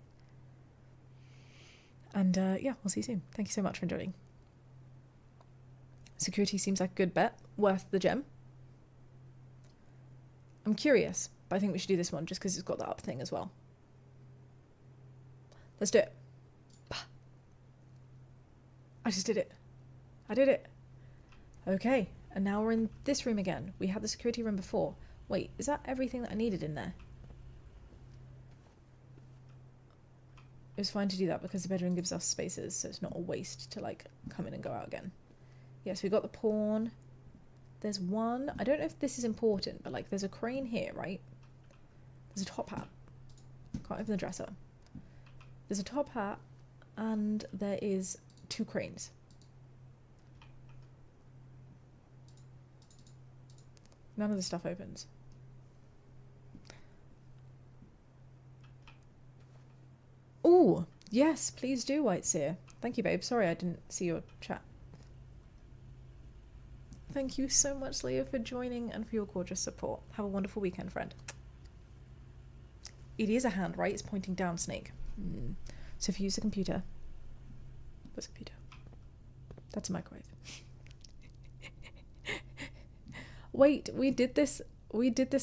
And yeah, we'll see you soon. Thank you so much for joining. Security seems like a good bet. Worth the gem. I'm curious, but I think we should do this one just because it's got the up thing as well. Let's do it. I just did it. I did it. Okay, and now we're in this room again. We had the security room before. Wait, is that everything that I needed in there? It was fine to do that because the bedroom gives us spaces, so it's not a waste to like come in and go out again. Yes, we got the pawn. There's one. I don't know if this is important, but like there's a crane here, right? There's a top hat. Can't open the dresser. There's a top hat and there is 2 cranes. None of the stuff opens. Oh, yes, please do, White Seer. Thank you, babe. Sorry I didn't see your chat. Thank you so much, Leah, for joining and for your gorgeous support. Have a wonderful weekend, friend. It is a hand, right? It's pointing down, Snake. So if you use the computer... What's a computer? That's a microwave. Wait, we did this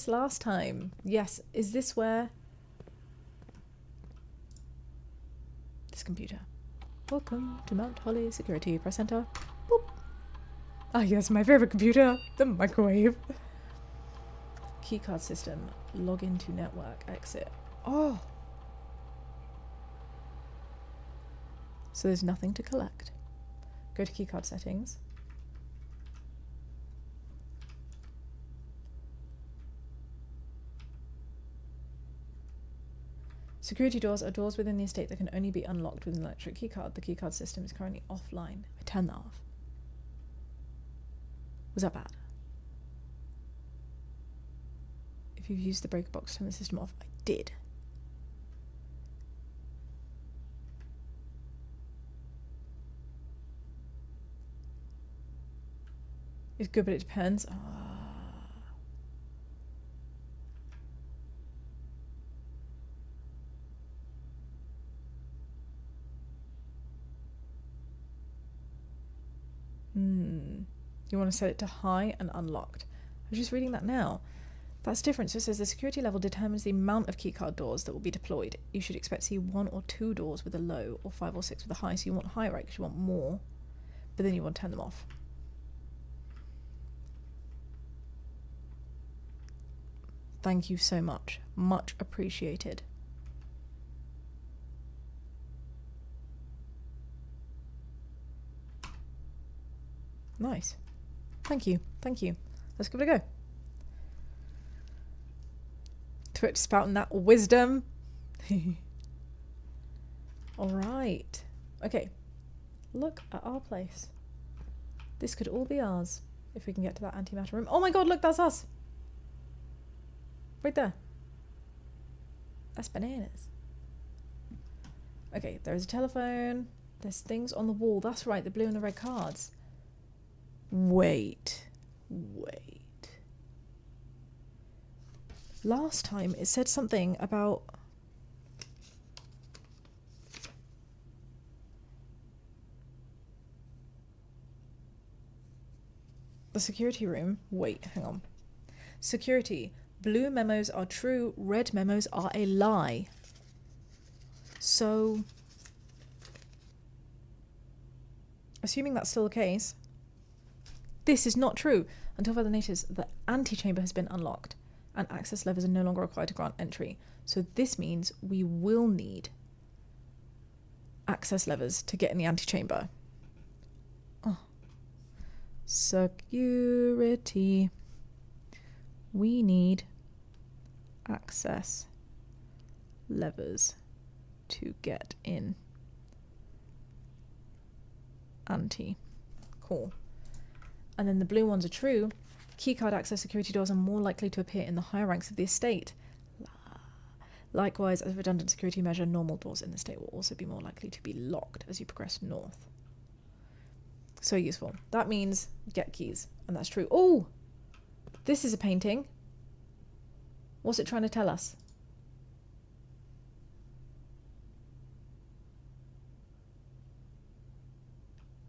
last time. Yes, is this where... This computer. Welcome to Mount Holly Security. Press enter. Boop. Ah yes, my favorite computer, the microwave. Keycard system. Log into network. Exit. Oh. So there's nothing to collect. Go to keycard settings. Security doors are doors within the estate that can only be unlocked with an electric keycard. The keycard system is currently offline. I turned that off. Was that bad? If you've used the breaker box to turn the system off, I did. It's good, but it depends. You want to set it to high and unlocked. I was just reading that now. That's different. So it says the security level determines the amount of keycard doors that will be deployed. You should expect to see 1 or 2 doors with a low or 5 or 6 with a high. So you want high, right? Because you want more. But then you want to turn them off. Thank you so much. Much appreciated. Nice. Thank you. Thank you. Let's give it a go. Twitch spouting that wisdom. Alright. Okay. Look at our place. This could all be ours if we can get to that antimatter room. Oh my god, look, that's us. Right there. That's bananas. Okay, there's a telephone. There's things on the wall. That's right, the blue and the red cards. Wait. Last time it said something about... the security room. Wait, hang on. Security. Blue memos are true, red memos are a lie. So... assuming that's still the case... this is not true. Until further notice, the antechamber has been unlocked and access levers are no longer required to grant entry. So this means we will need access levers to get in the antechamber. Oh. Security. We need access levers to get in. Anti. Cool. And then the blue ones are true. Keycard access security doors are more likely to appear in the higher ranks of the estate. Likewise, as a redundant security measure, normal doors in the estate will also be more likely to be locked as you progress north. So useful. That means get keys, and that's true. Oh! This is a painting. What's it trying to tell us?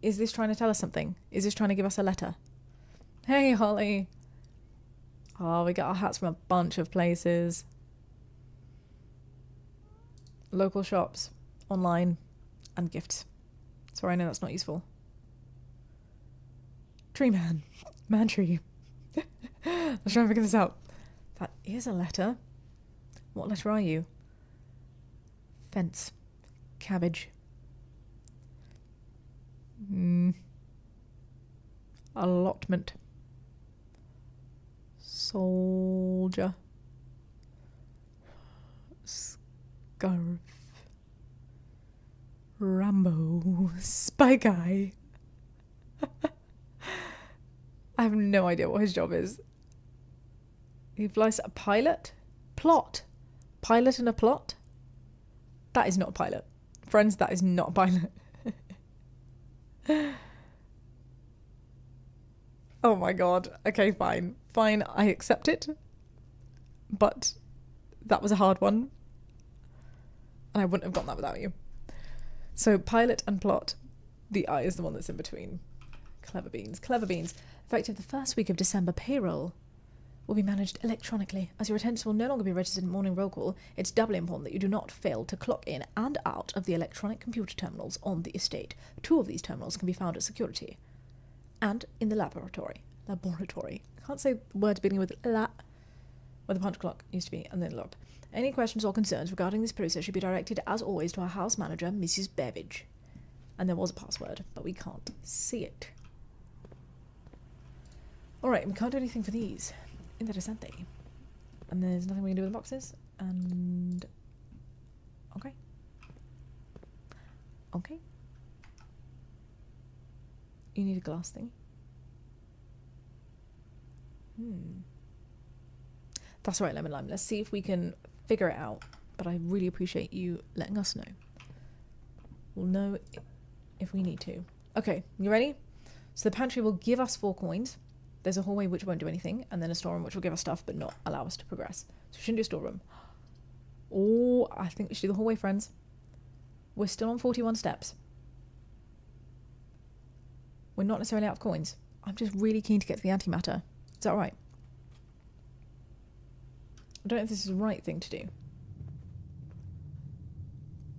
Is this trying to tell us something? Is this trying to give us a letter? Hey, Holly. Oh, we got our hats from a bunch of places. Local shops, online, and gifts. Sorry, I know that's not useful. Tree man. Man tree. Let's try and figure this out. That is a letter. What letter are you? Fence. Cabbage. Allotment. Soldier. Scarf. Rambo. Spy guy. I have no idea what his job is. He flies a pilot? Plot. Pilot and a plot? That is not a pilot. Friends, that is not a pilot. Oh my god. Okay, fine. Fine, I accept it. But that was a hard one. And I wouldn't have gotten that without you. So, pilot and plot. The I is the one that's in between. Clever beans. Clever beans. Effective the first week of December, payroll will be managed electronically. As your attendance will no longer be registered in morning roll call, it's doubly important that you do not fail to clock in and out of the electronic computer terminals on the estate. 2 of these terminals can be found at security and in the laboratory. Laboratory. I can't say words beginning with la, where the punch clock used to be, and then locked. Any questions or concerns regarding this process should be directed, as always, to our house manager, Mrs. Babbage. And there was a password, but we can't see it. Alright, we can't do anything for these. Interessante. And there's nothing we can do with the boxes. And... okay. Okay. You need a glass thing. That's right, Lemon Lime. Let's see if we can figure it out. But I really appreciate you letting us know. We'll know if we need to. Okay, you ready? So the pantry will give us 4 coins. There's a hallway which won't do anything, and then a storeroom which will give us stuff but not allow us to progress. So we shouldn't do a storeroom. Oh, I think we should do the hallway, friends. We're still on 41 steps. We're not necessarily out of coins. I'm just really keen to get to the antimatter. Is that alright? I don't know if this is the right thing to do.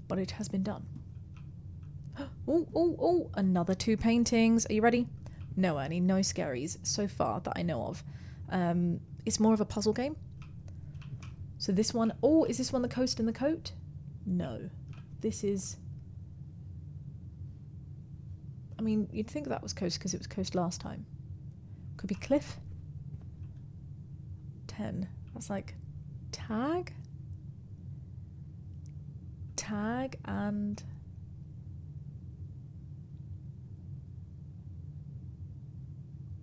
But it has been done. Oh, another 2 paintings. Are you ready? No, Ernie, no scaries so far that I know of. It's more of a puzzle game. So this one... oh, is this one the coast and the coat? No. This is... I mean, you'd think that was coast because it was coast last time. Could be cliff. 10. That's like... tag? Tag and...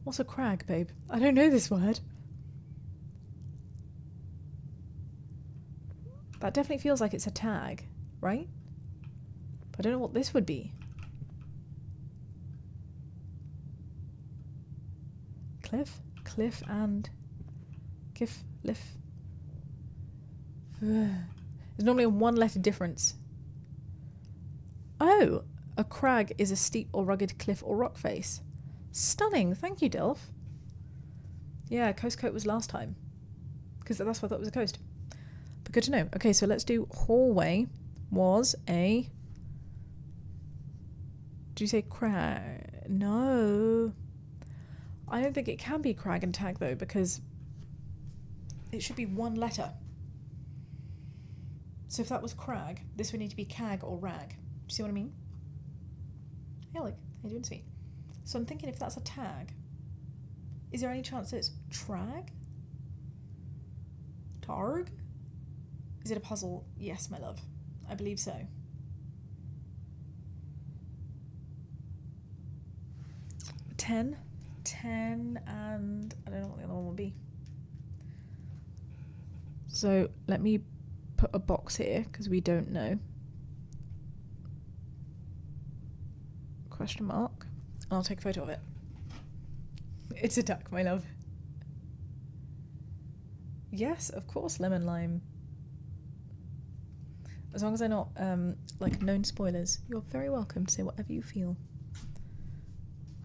what's a crag, babe? I don't know this word. That definitely feels like it's a tag, right? But I don't know what this would be. Cliff? Cliff and... Kif... Liff... There's normally a 1-letter difference. Oh! A crag is a steep or rugged cliff or rock face. Stunning. Thank you, Dilf. Yeah, coast coat was last time. Because that's what I thought was a coast. But good to know. Okay, so let's do hallway was a... did you say crag? No. I don't think it can be crag and tag, though, because it should be 1 letter. So if that was crag, this would need to be cag or rag. Do you see what I mean? Hey, look. How you doing, sweet? So I'm thinking if that's a tag, is there any chance it's trag? Targ? Is it a puzzle? Yes, my love. I believe so. 10, and I don't know what the other one will be. So let me put a box here because we don't know. Question mark. And I'll take a photo of it. It's a duck, my love. Yes, of course, lemon lime. As long as they're not like known spoilers, you're very welcome to say whatever you feel.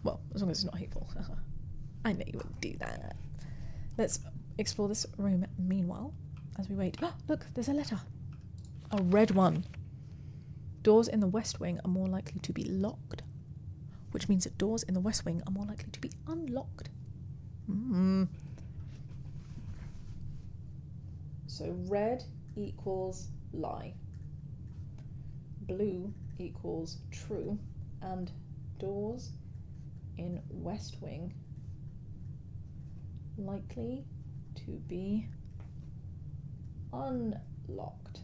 Well, as long as it's not hateful. I know you wouldn't do that. Let's explore this room meanwhile, as we wait. Oh, look, there's a letter. A red one. Doors in the West Wing are more likely to be locked, which means that doors in the West Wing are more likely to be unlocked. So red equals lie. Blue equals true. And doors in West Wing likely to be unlocked.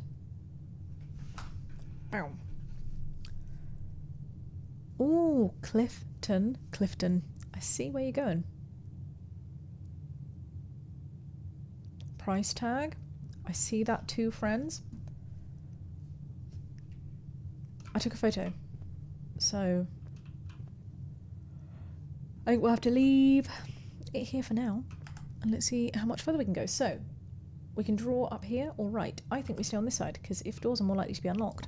Bow. Ooh, Clifton. I see where you're going. Price tag. I see that too, friends. I took a photo. So I think we'll have to leave it here for now. And let's see how much further we can go. So we can draw up here or right. I think we stay on this side because if doors are more likely to be unlocked,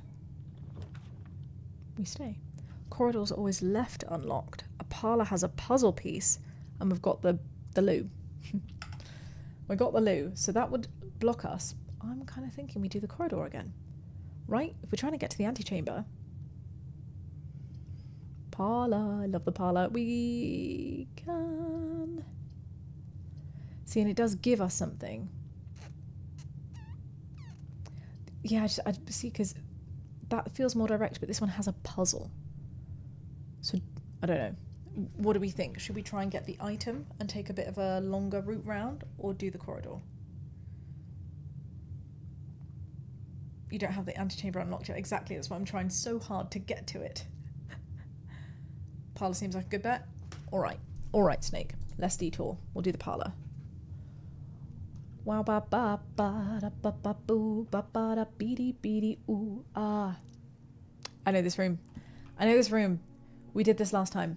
we stay. Corridors are always left unlocked. A parlour has a puzzle piece, and we've got the loo. We got the loo, so that would block us. I'm kind of thinking we do the corridor again, right? If we're trying to get to the antechamber. Parlour, I love the parlour. We can see, and it does give us something. Yeah, I see, because that feels more direct, but this one has a puzzle. So, I don't know. What do we think? Should we try and get the item and take a bit of a longer route round, or do the corridor? You don't have the antechamber unlocked yet. Exactly, that's why I'm trying so hard to get to it. Parlour seems like a good bet. Alright, Snake. Let's detour. We'll do the parlour. Wow ba ba ba da ba ba boo ba ba da beady beady ooh ah. I know this room. We did this last time.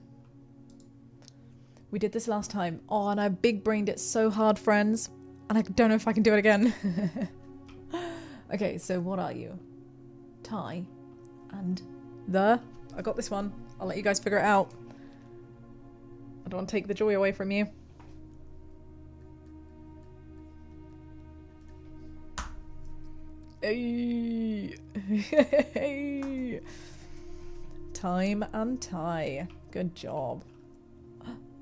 Oh, and I big brained it so hard, friends. And I don't know if I can do it again. Okay, so what are you? Tie and the... I got this one. I'll let you guys figure it out. I don't want to take the joy away from you. Hey. Hey. Time and tie. Good job.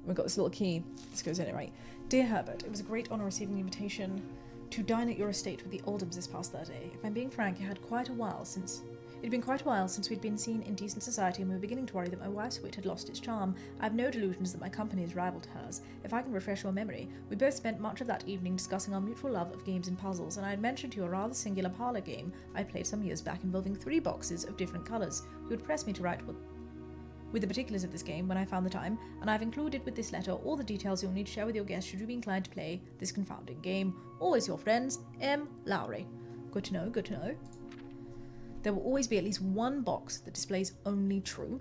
We've got this little key. This goes in it, right? Dear Herbert, it was a great honour receiving the invitation to dine at your estate with the Oldhams this past Thursday. If I'm being frank, it had been quite a while since we'd been seen in decent society, and we were beginning to worry that my wife's wit had lost its charm. I have no delusions that my company is rival to hers. If I can refresh your memory, we both spent much of that evening discussing our mutual love of games and puzzles, and I had mentioned to you a rather singular parlour game I played some years back involving 3 boxes of different colours. You had pressed me to write with the particulars of this game when I found the time, and I've included with this letter all the details you'll need to share with your guests should you be inclined to play this confounding game. Always your friends, M. Lowry. Good to know, good to know. There will always be at least one box that displays only true,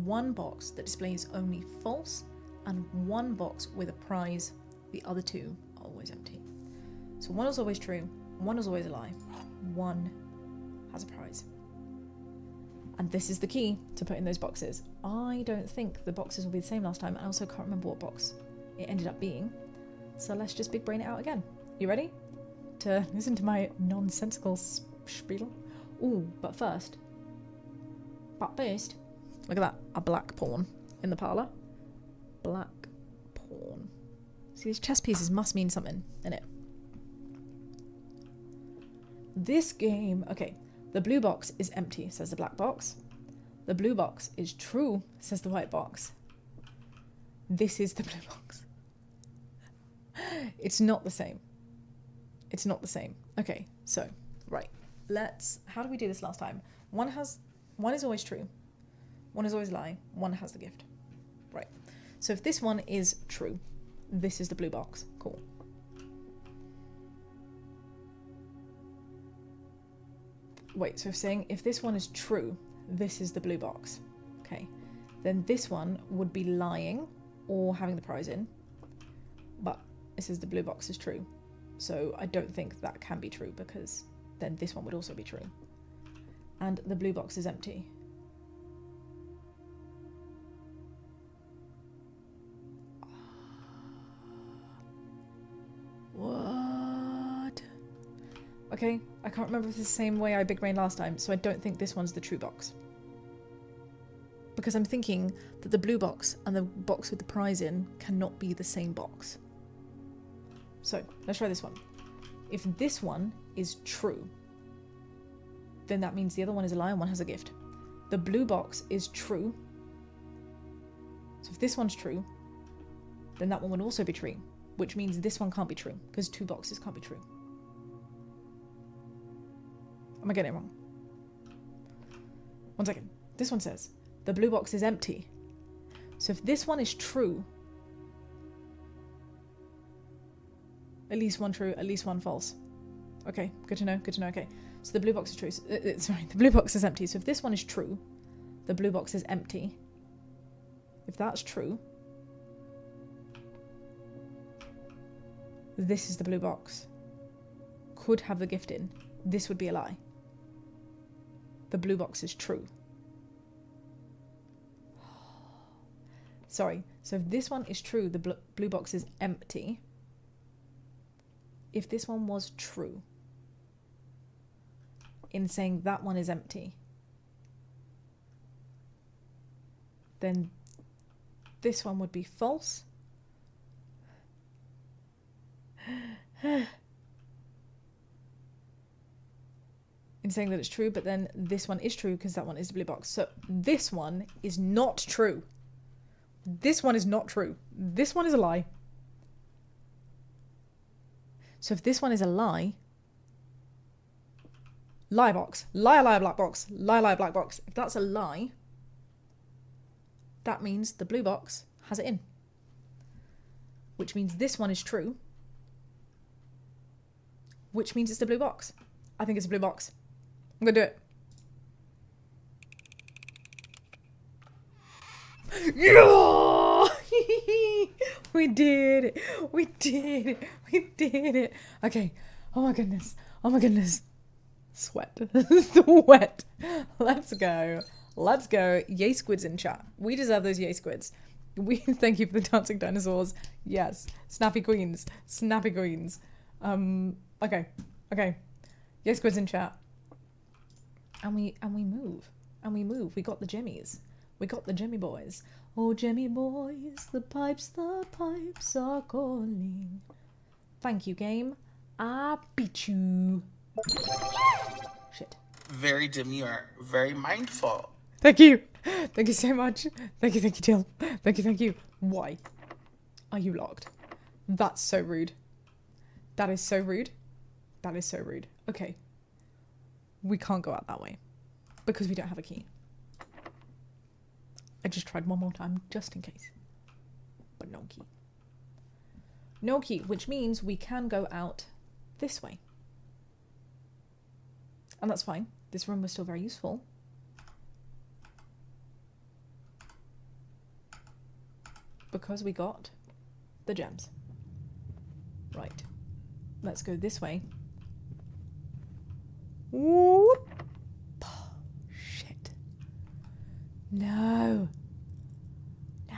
one box that displays only false, and one box with a prize. The other 2 are always empty. So one is always true, one is always a lie, one has a prize. And this is the key to put in those boxes. I don't think the boxes will be the same last time. I also can't remember what box it ended up being. So let's just big brain it out again. You ready to listen to my nonsensical spiel? Ooh, but first, look at that, a black pawn in the parlour. Black pawn. See, these chess pieces must mean something in it. This game, okay, the blue box is empty, says the black box. The blue box is true, says the white box. This is the blue box. It's not the same. It's not the same. Okay, so, right. How do we do this last time? One is always true. One is always a lie. One has the gift. Right. So if this one is true, this is the blue box. Cool. Wait, so saying if this one is true, this is the blue box. Okay. Then this one would be lying or having the prize in. But this is the blue box is true. So I don't think that can be true because then this one would also be true. And the blue box is empty. What? Okay, I can't remember if it's the same way I big brain last time, so I don't think this one's the true box. Because I'm thinking that the blue box and the box with the prize in cannot be the same box. So, let's try this one. If this one is true, then that means the other one is a lie and one has a gift. The blue box is true. So if this one's true, then that one would also be true, which means this one can't be true, because two boxes can't be true. Am I getting it wrong? One second. This one says, the blue box is empty. So if this one is true, at least one true, at least one false. Okay, good to know, okay. So the blue box is true. Sorry, the blue box is empty. So if this one is true, the blue box is empty. If that's true, this is the blue box. Could have the gift in. This would be a lie. The blue box is true. Sorry, so if this one is true, the blue box is empty. If this one was true, in saying that one is empty, then this one would be false. In saying that it's true, but then this one is true because that one is the blue box. So this one is not true. This one is not true. This one is a lie. So if this one is a lie, lie box, lie, black box, lie, black box. If that's a lie, that means the blue box has it in. Which means this one is true. Which means it's the blue box. I think it's a blue box. I'm gonna do it. Yeah! We did it. We did it. We did it. Okay. Oh my goodness. Oh my goodness. Sweat. Sweat. Let's go. Let's go. Yay squids in chat. We deserve those yay squids. We thank you for the dancing dinosaurs. Yes. Snappy queens. Snappy queens. Okay. Okay. Yay squids in chat. And we move. And we move. We got the jimmies. We got the Jimmy boys. Oh, Jimmy boys, the pipes are calling. Thank you, game. I beat you. Shit. Very demure, very mindful. Thank you. Thank you so much. Thank you, Jill. Thank you. Why are you locked? That's so rude. That is so rude. That is so rude. Okay. We can't go out that way because we don't have a key. I just tried one more time, just in case. But no key. No key, which means we can go out this way. And that's fine. This room was still very useful. Because we got the gems. Right. Let's go this way. Whoop. Shit. No. No.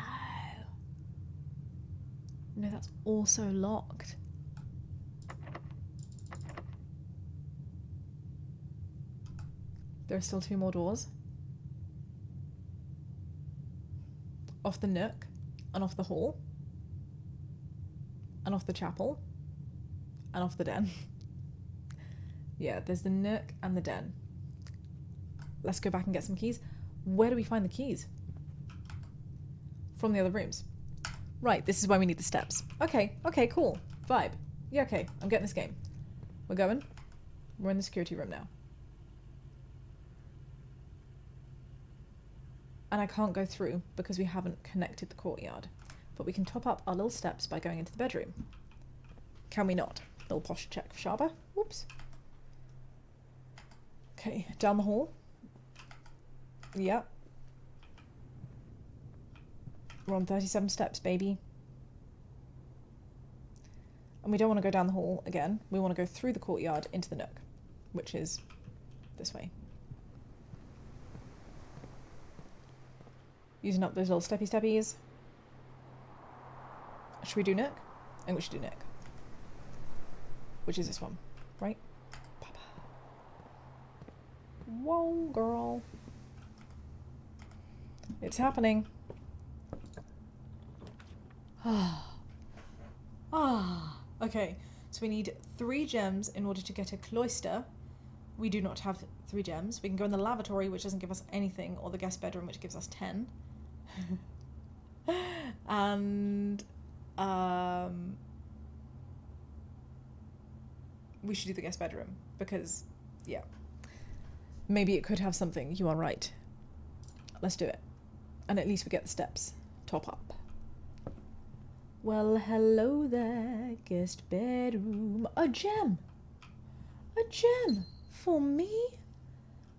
No, that's also locked. There are still 2 more doors. Off the nook, and off the hall, and off the chapel, and off the den. Yeah, there's the nook and the den. Let's go back and get some keys. Where do we find the keys? From the other rooms. Right, this is why we need the steps. Okay, okay, cool. Vibe. Yeah, okay, I'm getting this game. We're going. We're in the security room now. And I can't go through because we haven't connected the courtyard. But we can top up our little steps by going into the bedroom. Can we not? Little posh check for Shaaba. Whoops. Okay, down the hall. Yep. We're on 37 steps, baby. And we don't want to go down the hall again. We want to go through the courtyard into the nook, which is this way. Using up those little steppies. Should we do nook? I think we should do nook. Which is this one, right? Papa. Whoa, girl. It's happening. Okay, so we need 3 gems in order to get a cloister. We do not have 3 gems. We can go in the lavatory, which doesn't give us anything, or the guest bedroom, which gives us 10. And we should do the guest bedroom because, yeah, maybe it could have something. You are right. Let's do it. And at least we get the steps. Top up. Well, hello there, guest bedroom. A gem! A gem! For me?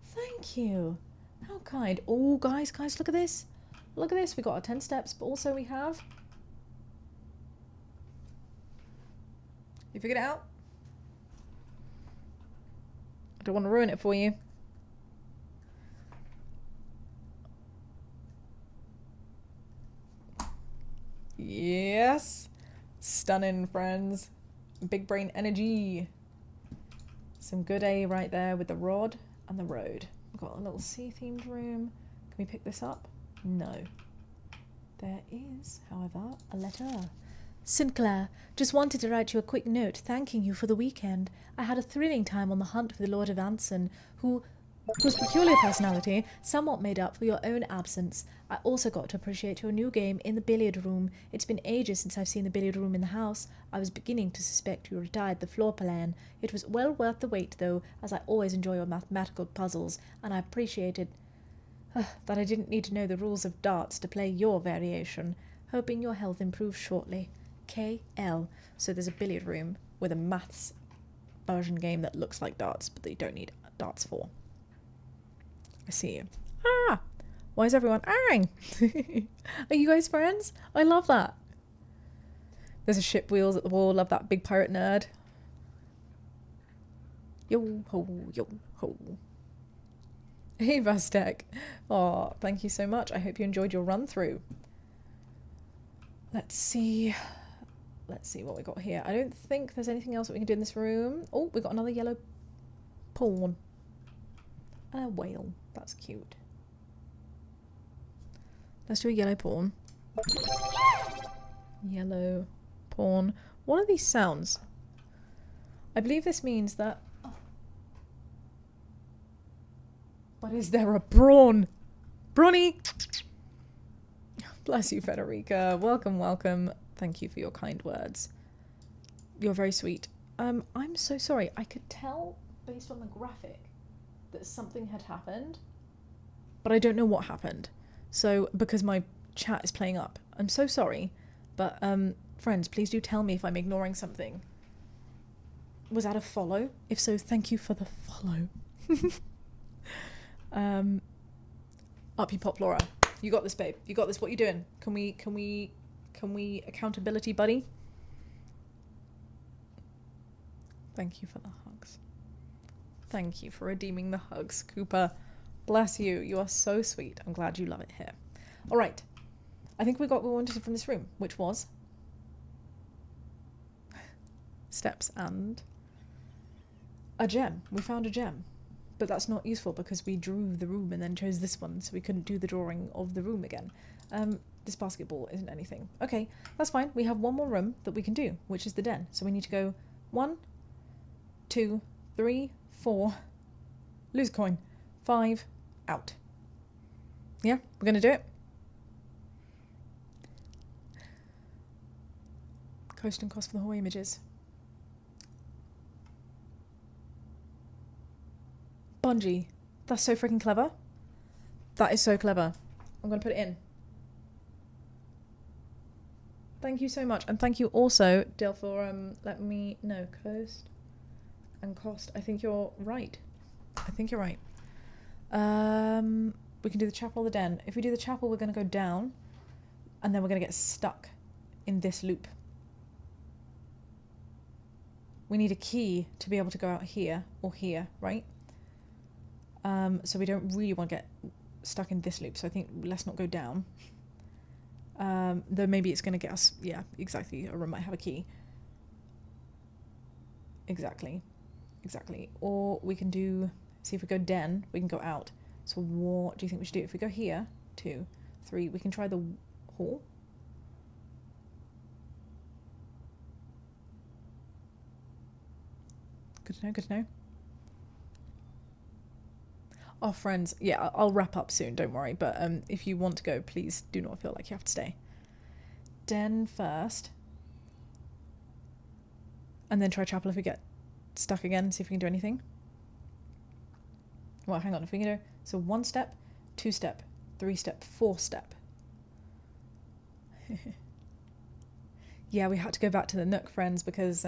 Thank you. How kind. Oh, guys, look at this. Look at this. We got our 10 steps, but also we have... You figured it out? I don't want to ruin it for you. Yes. Stunning, friends. Big brain energy. Some good A right there with the rod and the road. We've got a little sea-themed room. Can we pick this up? No. There is, however, a letter. Sinclair, just wanted to write you a quick note thanking you for the weekend. I had a thrilling time on the hunt for the Lord of Anson, whose peculiar personality somewhat made up for your own absence. I also got to appreciate your new game in the billiard room. It's been ages since I've seen the billiard room in the house. I was beginning to suspect you retired the floor plan. It was well worth the wait, though, as I always enjoy your mathematical puzzles, and I appreciated that I didn't need to know the rules of darts to play your variation. Hoping your health improves shortly. KL. So there's a billiard room with a maths version game that looks like darts, but that you don't need darts for. I see you. Ah! Why is everyone ah? Are you guys friends? I love that. There's a ship wheels at the wall. Love that big pirate nerd. Yo ho, yo ho. Hey Vastek. Oh, thank you so much. I hope you enjoyed your run through. Let's see what we got here. I don't think there's anything else that we can do in this room. Oh, we got another yellow pawn. A whale. That's cute. Let's do a yellow pawn. Yellow pawn. What are these sounds? I believe this means that... Oh. But is there a brawn? Brawny! Bless you, Federica. Welcome, welcome. Thank you for your kind words. You're very sweet. I'm so sorry. I could tell based on the graphic that something had happened, but I don't know what happened. So, because my chat is playing up, I'm so sorry. But, friends, please do tell me if I'm ignoring something. Was that a follow? If so, thank you for the follow. Up you pop, Laura. You got this, babe. You got this. What you doing? Can we accountability, buddy? Thank you for the hugs. Thank you for redeeming the hugs, Cooper. Bless you. You are so sweet. I'm glad you love it here. All right. I think we got what we wanted from this room, which was steps and a gem. We found a gem. But that's not useful because we drew the room and then chose this one, so we couldn't do the drawing of the room again. This basketball isn't anything. Okay, that's fine. We have one more room that we can do, which is the den. So we need to go 1, 2, 3, 4, lose a coin, 5, out. Yeah, we're going to do it. Coast and cost for the whole images. Bungie. That's so freaking clever. That is so clever. I'm going to put it in. Thank you so much. And thank you also, Dale, for letting me know. Closed and cost. I think you're right. I think you're right. We can do the chapel or the den. If we do the chapel, we're going to go down. And then we're going to get stuck in this loop. We need a key to be able to go out here or here, right? So we don't really want to get stuck in this loop. So I think let's not go down. Though maybe it's going to get us... Yeah, exactly. A room might have a key. Exactly. Exactly. Or we can do... See, if we go den, we can go out. So what do you think we should do? If we go here, 2, 3, we can try the hall. Good to know, good to know. Oh, friends, yeah, I'll wrap up soon, don't worry. But if you want to go, please do not feel like you have to stay. Den first. And then try chapel if we get stuck again, see if we can do anything. Well, hang on, if we can do... So 1 step, 2 step, 3 step, 4 step. Yeah, we had to go back to the Nook, friends, because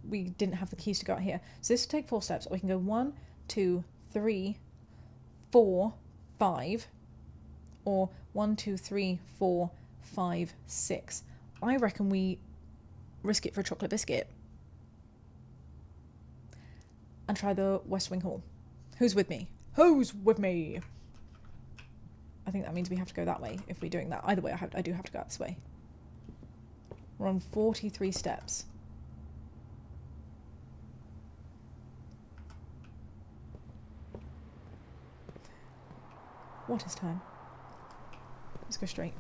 we didn't have the keys to go out here. So this will take 4 steps. Or we can go 1, 2, 3, 4, 5. Or 1, 2, 3, 4, 5, 6. I reckon we risk it for a chocolate biscuit. And try the West Wing Hall. Who's with me? Who's with me? I think that means we have to go that way if we're doing that. Either way, I do have to go out this way. We're on 43 steps. What is time? Let's go straight.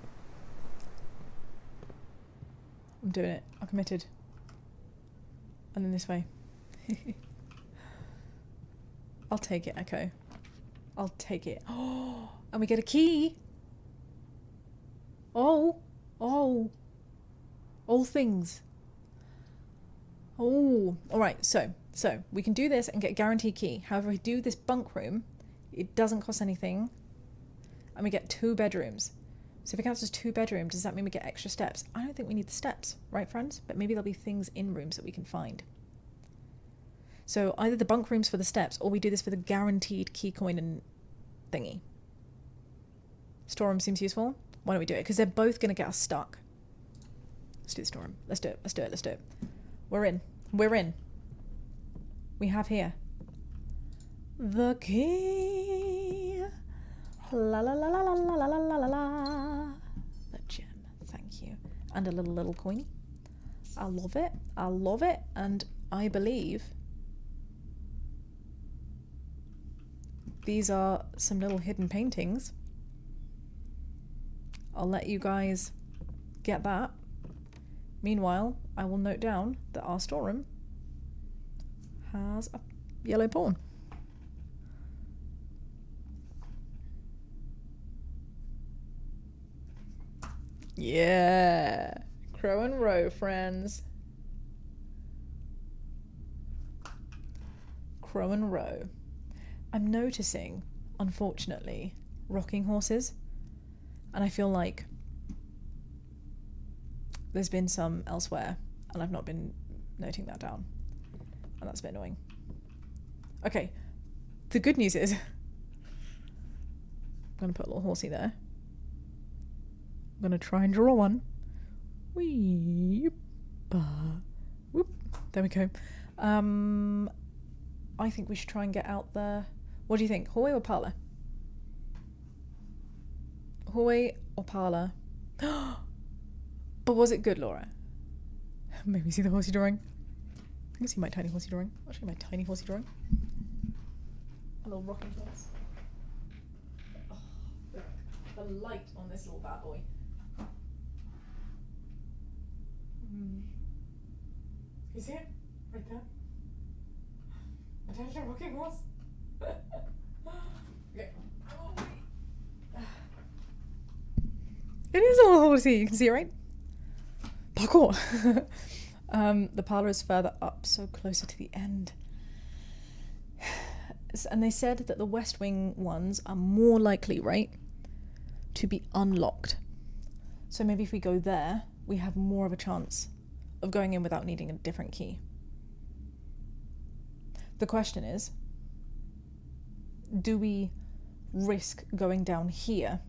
I'm doing it. I'm committed. And then this way. I'll take it, Echo. I'll take it. Oh, and we get a key. Oh, oh. All things. Oh, all right. So we can do this and get a guaranteed key. However, if we do this bunk room, it doesn't cost anything. And we get 2 bedrooms. So if it counts as 2 bedrooms, does that mean we get extra steps? I don't think we need the steps, right, friends? But maybe there'll be things in rooms that we can find. So either the bunk rooms for the steps, or we do this for the guaranteed key coin and thingy. Storeroom seems useful. Why don't we do it? Because they're both going to get us stuck. Let's do the storeroom. Let's do it. Let's do it. Let's do it. We're in. We're in. We have here the key. La la la la la la la la la la. The gem. Thank you. And a little coin. I love it. I love it. And I believe these are some little hidden paintings. I'll let you guys get that. Meanwhile, I will note down that our storeroom has a yellow pawn. Yeah, Crow and Row, friends. Crow and Row. I'm noticing, unfortunately, rocking horses, and I feel like there's been some elsewhere, and I've not been noting that down, and that's a bit annoying. Okay, the good news is I'm going to put a little horsey there. I'm going to try and draw one. Whoop. There we go. I think we should try and get out the... What do you think? Hallway or parlour? Hallway or parlour? But was it good, Laura? Maybe see the horsey drawing. I can see my tiny horsey drawing. I'll show you my tiny horsey drawing. A little rocking horse. Oh, the light on this little bad boy. You see it? Right there? Attention, rocking horse. Okay. It is a little horsey, you can see it, right? Parkour! The parlour is further up, so closer to the end. And they said that the West Wing ones are more likely, right, to be unlocked. So maybe if we go there, we have more of a chance of going in without needing a different key. The question is, do we risk going down here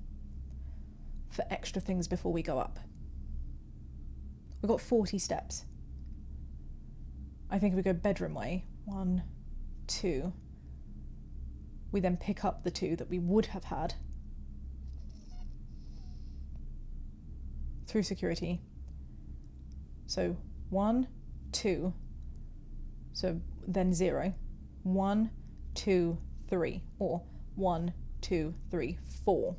for extra things before we go up? We've got 40 steps. I think if we go bedroom way, 1, 2, we then pick up the 2 that we would have had through security. So 1, 2, so then 0, 1, 2, 3, or 1, 2, 3, 4.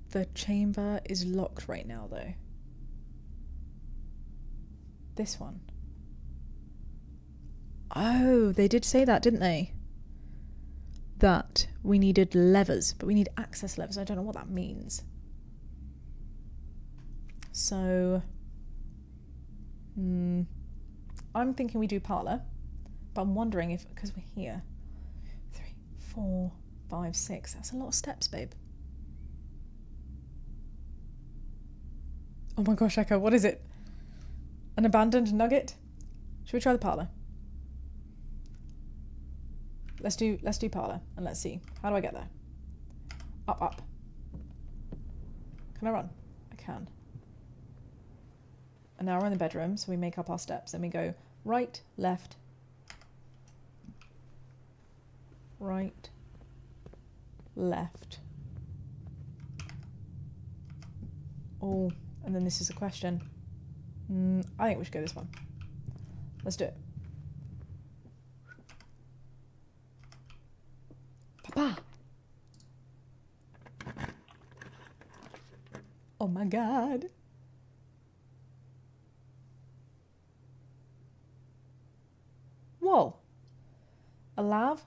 The chamber is locked right now, though. This one. Oh, they did say that, didn't they? That we needed levers, but we need access levers. I don't know what that means. So, I'm thinking we do parlour, but I'm wondering if, because we're here, 3, 4, 5, 6, that's a lot of steps, babe. Oh my gosh, Echo, what is it? An abandoned nugget? Should we try the parlour? Let's do parlour and let's see. How do I get there? Up. Can I run? I can. And now we're in the bedroom, so we make up our steps and we go right, left, right, left. Oh, and then this is a question. I think we should go this one. Let's do it. Papa! Oh my god. Whoa. A lav,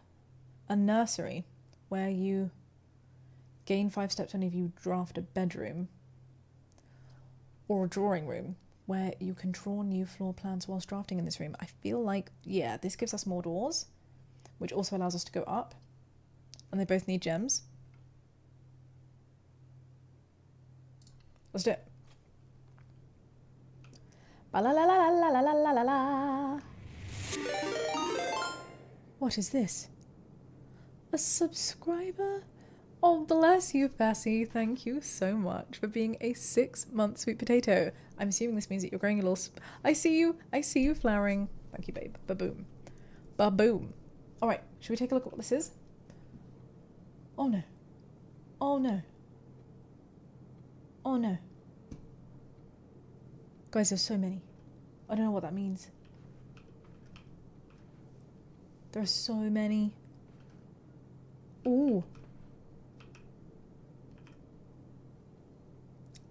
a nursery, where you gain 5 steps only if you draft a bedroom, or a drawing room, where you can draw new floor plans whilst drafting in this room. I feel like, yeah, this gives us more doors, which also allows us to go up, and they both need gems. Let's do it. Ba la la la la la la la la la. What is this? A subscriber? Oh, bless you, Fassy. Thank you so much for being a 6-month sweet potato. I'm assuming this means that you're growing a little... I see you flowering. Thank you, babe. Ba-boom. Ba-boom. All right, should we take a look at what this is? Oh, no. Oh, no. Oh, no. Guys, there's so many. I don't know what that means. There are so many. Ooh.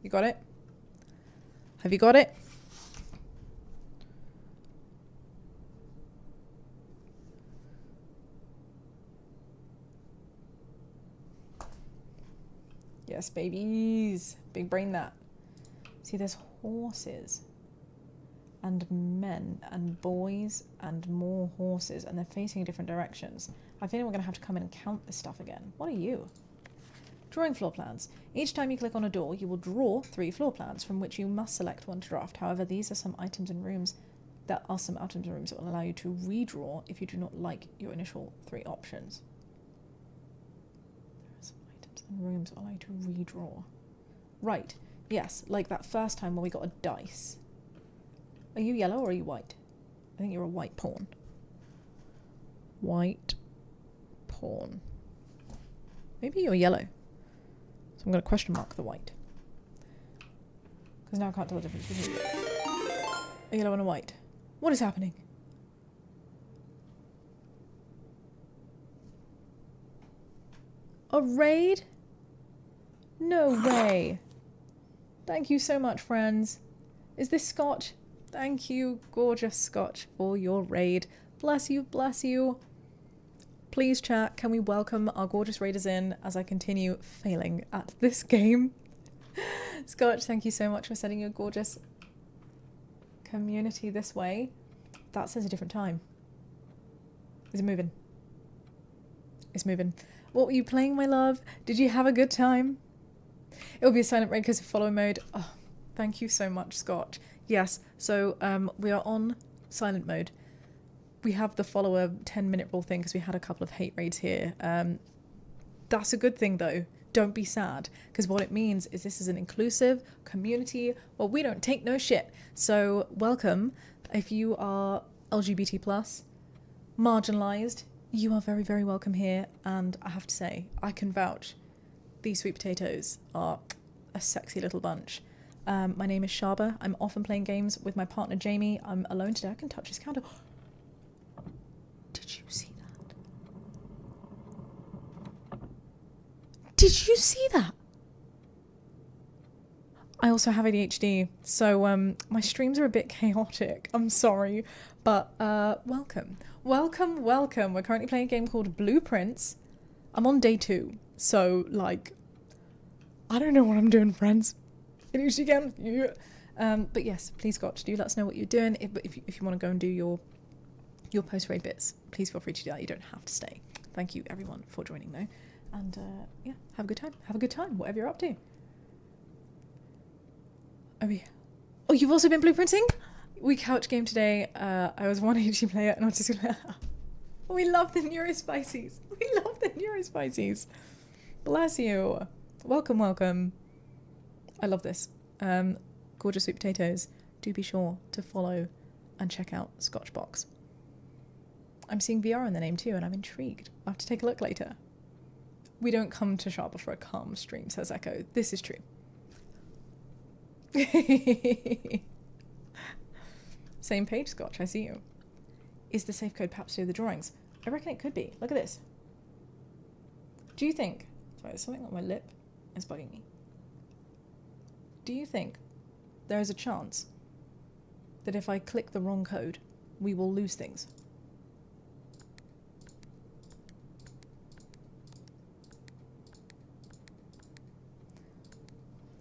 You got it? Have you got it? Yes, babies. Big brain that. See, there's horses and men and boys and more horses, and they're facing in different directions. I think we're going to have to come in and count this stuff again. What are you? Drawing floor plans. Each time you click on a door, you will draw 3 floor plans from which you must select one to draft. However, these are some items and rooms that will allow you to redraw if you do not like your initial 3 options. There are some items and rooms that will allow you to redraw. Right. Yes, like that first time when we got a dice. Are you yellow or are you white? I think you're a white pawn. White pawn. Maybe you're yellow. So I'm going to question mark the white. Because now I can't tell the difference between a yellow and a white. What is happening? A raid? No way. Thank you so much, friends. Is this Scotch? Thank you, gorgeous Scotch, for your raid. Bless you, bless you. Please, chat, can we welcome our gorgeous raiders in as I continue failing at this game? Scotch, thank you so much for sending your gorgeous community this way. That says a different time. Is it moving? it's moving. What were you playing, my love? Did you have a good time? It will be a silent raid because of follow mode. Oh, thank you so much, Scotch. Yes, so we are on silent mode. We have the follower 10-minute rule thing because we had a couple of hate raids here. That's a good thing, though. Don't be sad, because what it means is this is an inclusive community where we don't take no shit. So welcome. If you are LGBT+, marginalised, you are very, very welcome here. And I have to say, I can vouch, these sweet potatoes are a sexy little bunch. My name is Shaaba. I'm often playing games with my partner Jamie. I'm alone today. I can touch his candle. Did you see that? Did you see that? I also have ADHD, so my streams are a bit chaotic. I'm sorry, but welcome. Welcome, welcome. We're currently playing a game called Blueprints. I'm on day 2, so, like, I don't know what I'm doing, friends. Finish again. Yeah. But yes, please, Scotch, do let us know what you're doing. If you want to go and do your post-raid bits, please feel free to do that. You don't have to stay. Thank you, everyone, for joining, though. And, yeah, have a good time. Have a good time, whatever you're up to. Oh, you've also been blueprinting? We couch game today. I was one HD player and I was just like, we love the Neurospices. We love the Neurospices. Bless you. Welcome, welcome. I love this. Gorgeous sweet potatoes. Do be sure to follow and check out Scotchbox. I'm seeing VR in the name too, and I'm intrigued. I'll have to take a look later. We don't come to Shaaba for a calm stream, says Echo. This is true. Same page, Scotch, I see you. Is the safe code perhaps through the drawings? I reckon it could be. Look at this. Do you think... Sorry, there's something on my lip. It's bugging me. Do you think there is a chance that if I click the wrong code, we will lose things?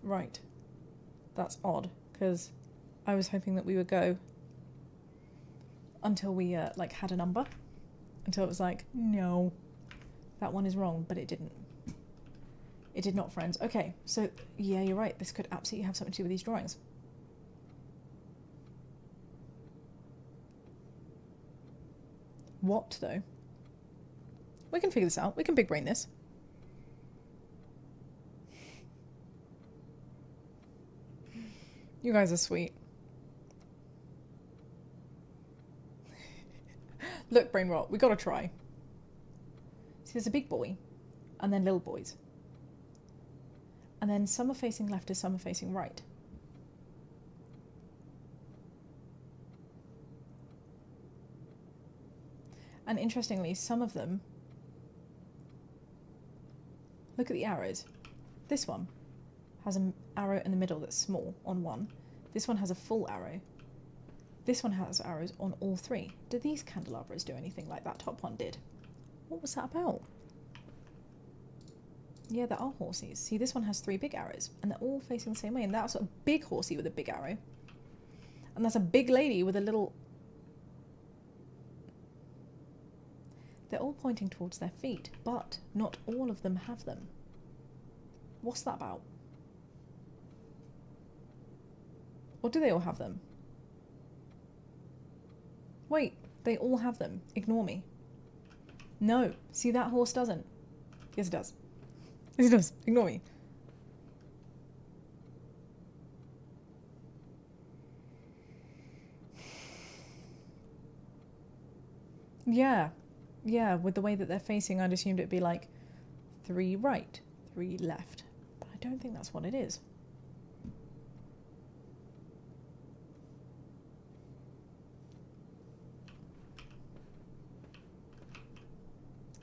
Right. That's odd, because I was hoping that we would go until we, like, had a number. Until it was like, no, that one is wrong, but it didn't. It did not, friends. Okay, so, yeah, you're right. This could absolutely have something to do with these drawings. What, though? We can figure this out. We can big brain this. You guys are sweet. Look, brain rot, we gotta try. See, there's a big boy, and then little boys. And then some are facing left and some are facing right. And interestingly, some of them... Look at the arrows. This one has an arrow in the middle that's small on one. This one has a full arrow. This one has arrows on all 3. Do these candelabras do anything like that top one did? What was that about? Yeah, there are horses. See, this one has 3 big arrows, and they're all facing the same way. And that's a big horsey with a big arrow. And that's a big lady with a little... They're all pointing towards their feet, but not all of them have them. What's that about? Or do they all have them? Wait, they all have them. Ignore me. No. See, that horse doesn't. Yes, it does. Yes, it does. Ignore me. Yeah. Yeah, with the way that they're facing, I'd assumed it'd be like 3 right, 3 left. But I don't think that's what it is.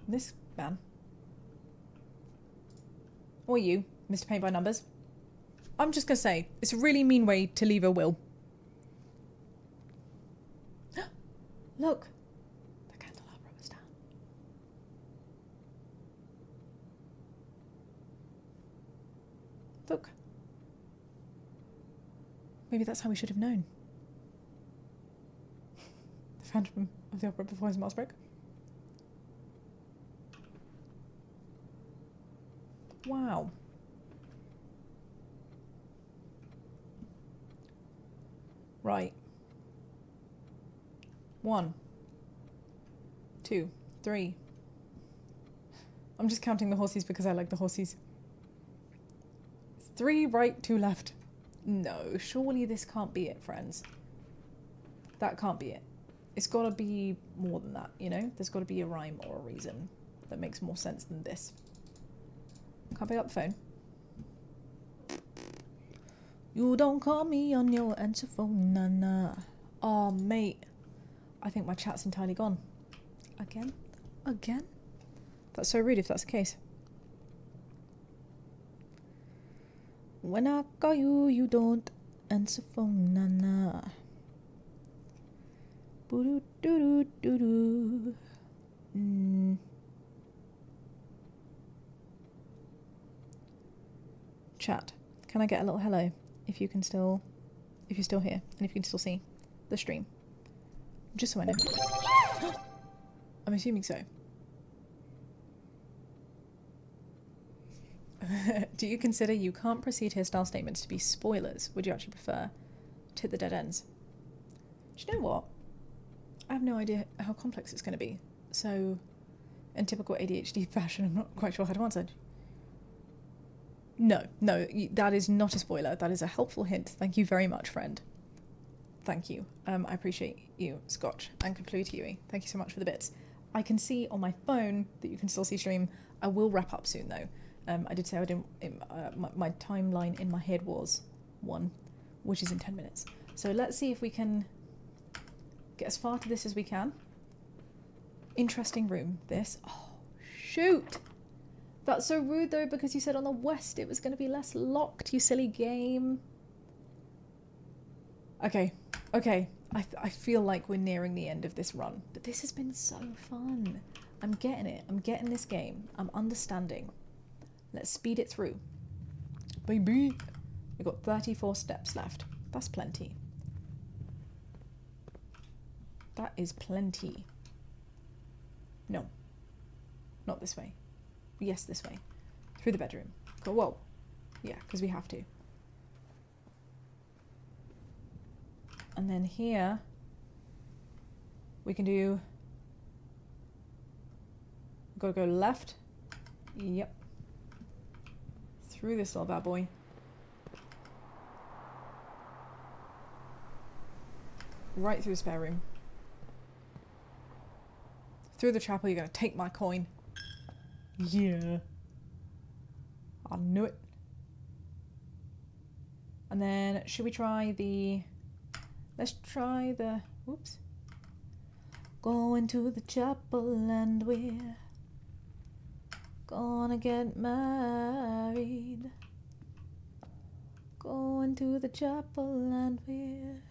This man. Or you, Mr. Paint by Numbers. I'm just gonna say, it's a really mean way to leave a will. Look. The candelabra was down. Look. Maybe that's how we should have known. The Phantom of the Opera before his mask broke. Wow. Right. 1, 2, 3. I'm just counting the horses because I like the horses. 3 right, 2 left. No, surely this can't be it, friends. That can't be it. It's got to be more than that, you know? There's got to be a rhyme or a reason that makes more sense than this. Can't pick up the phone. You don't call me on your answer phone, nah. Oh, mate. I think my chat's entirely gone. Again? Again? That's so rude if that's the case. When I call you, you don't answer phone, nah. Boo-doo-doo-doo-doo-doo. Chat. Can I get a little hello if you're still here and if you can still see the stream? Just so I know. I'm assuming so. Do you consider you can't proceed here style statements to be spoilers? Would you actually prefer to hit the dead ends? Do you know what? I have no idea how complex it's going to be. So, in typical ADHD fashion, I'm not quite sure how to answer. No, that is not a spoiler. That is a helpful hint. Thank you very much, friend. Thank you. I appreciate you, Scotch, and Conclude Huey. Thank you so much for the bits. I can see on my phone that you can still see stream. I will wrap up soon, though. I did say I didn't. My timeline in my head was 1, which is in 10 minutes. So let's see if we can get as far to this as we can. Interesting room, this. Oh, shoot! That's so rude, though, because you said on the west it was going to be less locked, you silly game. Okay. I feel like we're nearing the end of this run. But this has been so fun. I'm getting it. I'm getting this game. I'm understanding. Let's speed it through. Baby! We've got 34 steps left. That's plenty. That is plenty. No. Not this way. Yes, this way. Through the bedroom. Go, whoa. Yeah, because we have to. And then here, we can do... Gotta go left. Yep. Through this little bad boy. Right through the spare room. Through the chapel, you're gonna take my coin. Yeah. I knew it. And then, should we try the... Let's try the... Whoops. Going to the chapel and we're gonna get married. Going to the chapel and we're...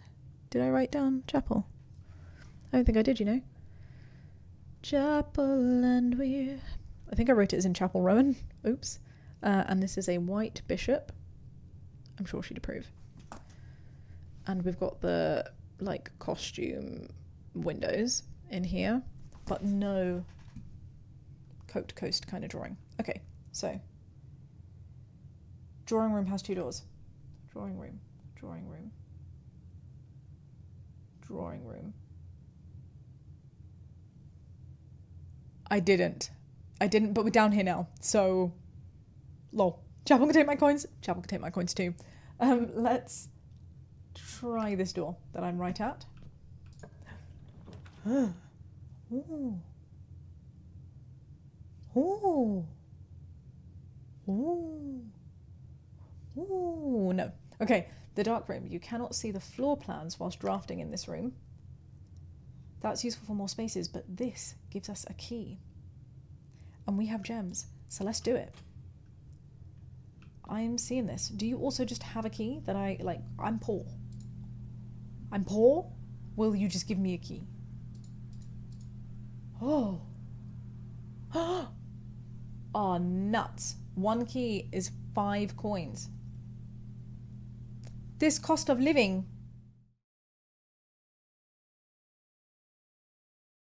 Did I write down chapel? I don't think I did, you know. Chapel and we're... I think I wrote it as in Chapel Rowan. Oops. And this is a white bishop. I'm sure she'd approve. And we've got the, like, costume windows in here, but no coat to coast kind of drawing. Okay, so drawing room has 2 doors. Drawing room, drawing room, drawing room. I didn't, but we're down here now, so lol. Chapel can take my coins. Chapel can take my coins too. Let's try this door that I'm right at. Ooh. Ooh. Ooh. Ooh. No. Okay, the dark room. You cannot see the floor plans whilst drafting in this room. That's useful for more spaces, but this gives us a key. And we have gems, so let's do it. I'm seeing this. Do you also just have a key that I'm poor? I'm poor? Will you just give me a key? Oh. Oh, nuts. 1 key is 5 coins. This cost of living